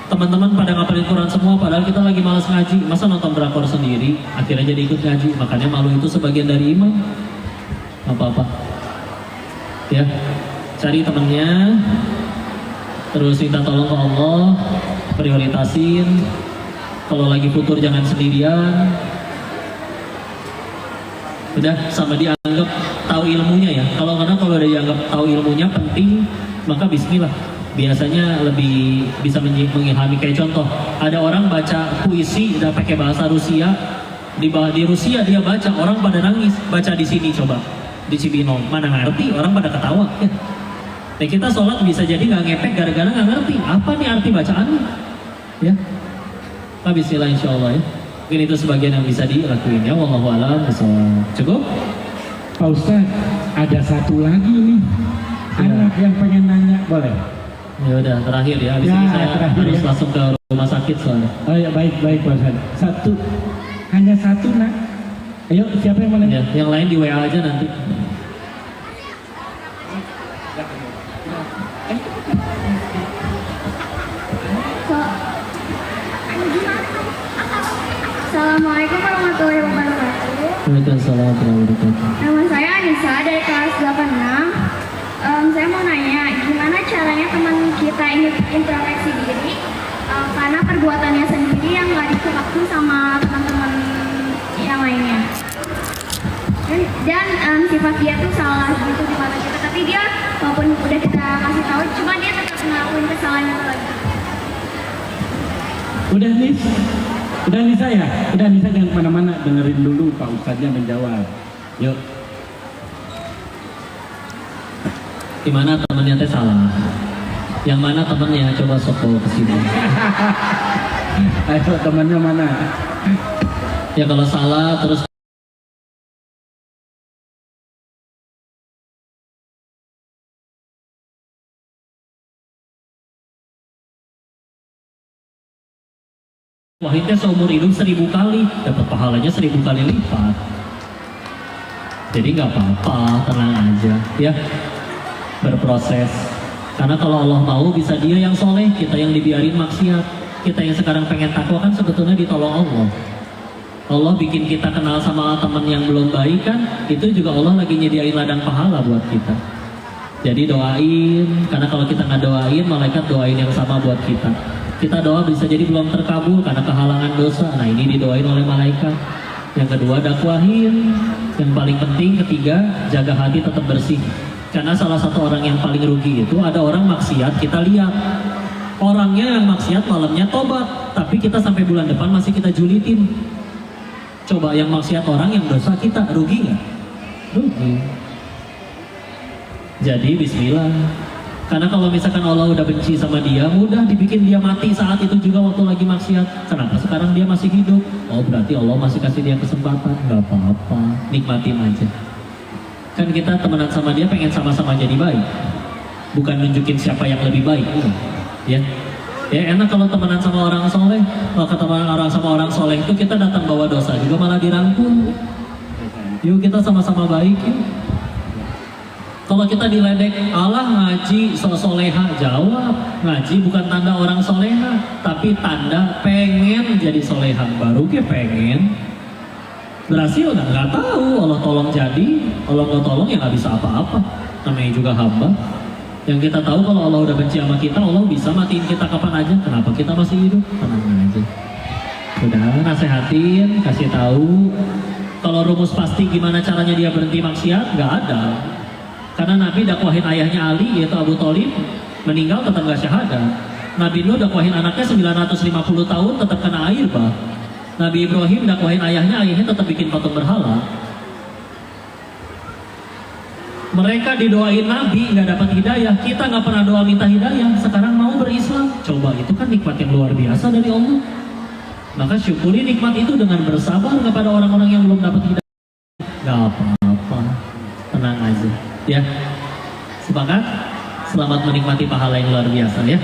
Teman-teman pada ngapalin Quran semua, padahal kita lagi malas ngaji. Masa nonton drakor sendiri, akhirnya jadi ikut ngaji. Makanya malu itu sebagian dari iman. Apa-apa. Ya, cari temennya, terus minta tolong ke Allah, prioritasin. Kalau lagi futur jangan sendirian. Udah sama dianggap tahu ilmunya ya. Kalau udah dianggap tahu ilmunya penting, maka bismillah. Biasanya lebih bisa mengilhami. Kayak contoh, ada orang baca puisi udah pakai bahasa Rusia, di Rusia dia baca, orang pada nangis. Baca di sini coba, di Cibinong, mana ngerti, orang pada ketawa ya. Nah, kita sholat bisa jadi nggak ngepek gara-gara nggak ngerti apa nih arti bacaannya ya. Bismillah insyaallah ya. Mungkin itu sebagian yang bisa dilakuin ya. Wallahu a'lam bishawab. Cukup? Pak Ustadz, ada satu lagi nih. Anak yang pengen nanya, boleh? Ya udah terakhir ya. Habis Ya, ini saya terakhir harus ya. langsung ke rumah sakit soalnya. Oh ya, baik Pak Ustadz. Satu, hanya satu nak. Ayo, siapa yang mau nanya? Ya, yang lain di WA aja nanti. Assalamualaikum warahmatullahi wabarakatuh. Waalaikumsalam warahmatullahi wabarakatuh. Nama saya Anissa dari kelas 86. Saya mau nanya, gimana caranya teman kita ini introspeksi diri karena perbuatannya sendiri yang nggak diketahui sama teman-teman yang lainnya. Dan sifat dia tuh salah gitu di mata kita, tapi dia walaupun udah kita kasih tahu, cuma dia tetap ngelakuin kesalahan itu lagi. Udah nih, udah Nisa ya? Udah Nisa, jangan kemana-mana, dengerin dulu Pak Ustadznya menjawab. Yuk. Di mana temannya teh salah? Yang mana temannya? Coba sopo ke sini. Ayo temannya mana? Ya kalau salah terus wahidnya seumur hidup 1000 kali, dapat pahalanya 1000 kali lipat. Jadi nggak apa-apa, tenang aja ya, berproses. Karena kalau Allah mau bisa dia yang soleh, kita yang dibiarin maksiat. Kita yang sekarang pengen takwa kan sebetulnya ditolong Allah. Allah bikin kita kenal sama teman yang belum baik kan, itu juga Allah lagi nyediain ladang pahala buat kita. Jadi doain, karena kalau kita nggak doain, malaikat doain yang sama buat kita. Kita doa bisa jadi belum terkabul karena kehalangan dosa. Nah ini didoain oleh malaikat. Yang kedua dakwahin. Yang paling penting ketiga, jaga hati tetap bersih. Karena salah satu orang yang paling rugi itu ada orang maksiat, kita lihat. Orangnya yang maksiat malamnya tobat, tapi kita sampai bulan depan masih kita julitin. Coba yang maksiat orang, yang dosa kita, rugi nggak? Rugi. Jadi bismillah. Karena kalau misalkan Allah udah benci sama dia, mudah dibikin dia mati saat itu juga waktu lagi maksiat. Kenapa sekarang dia masih hidup? Oh berarti Allah masih kasih dia kesempatan. Gak apa-apa, nikmatin aja. Kan kita temenan sama dia pengen sama-sama jadi baik, bukan nunjukin siapa yang lebih baik. Ya, ya enak kalau temenan sama orang soleh. Kalau ketemu orang sama orang soleh itu kita datang bawa dosa juga malah dirangkul. Yuk kita sama-sama baik yuk. Kalau kita diledek, Allah ngaji soleha, jawab ngaji bukan tanda orang soleha, tapi tanda pengen jadi soleha. Baru ke pengen berhasil nggak tahu. Allah tolong jadi, Allah nggak tolong ya nggak bisa apa-apa. Namanya juga hamba. Yang kita tahu kalau Allah udah benci sama kita, Allah bisa matiin kita kapan aja. Kenapa kita masih hidup? Tenang aja. Udah nasehatin, kasih tahu. Kalau rumus pasti gimana caranya dia berhenti maksiat, nggak ada. Karena Nabi dakwahin ayahnya Ali, yaitu Abu Thalib, meninggal tetap gak syahadat. Nabi Nuh dakwahin anaknya 950 tahun tetap kena air bah. Nabi Ibrahim dakwahin ayahnya tetap bikin patung berhala. Mereka didoain Nabi gak dapat hidayah, kita gak pernah doa minta hidayah, sekarang mau berislam. Coba itu kan nikmat yang luar biasa dari Allah. Maka syukuri nikmat itu dengan bersabar kepada orang-orang yang belum dapat hidayah. Gak apa-apa, tenang aja. Ya, sepakat? Selamat menikmati pahala yang luar biasa ya.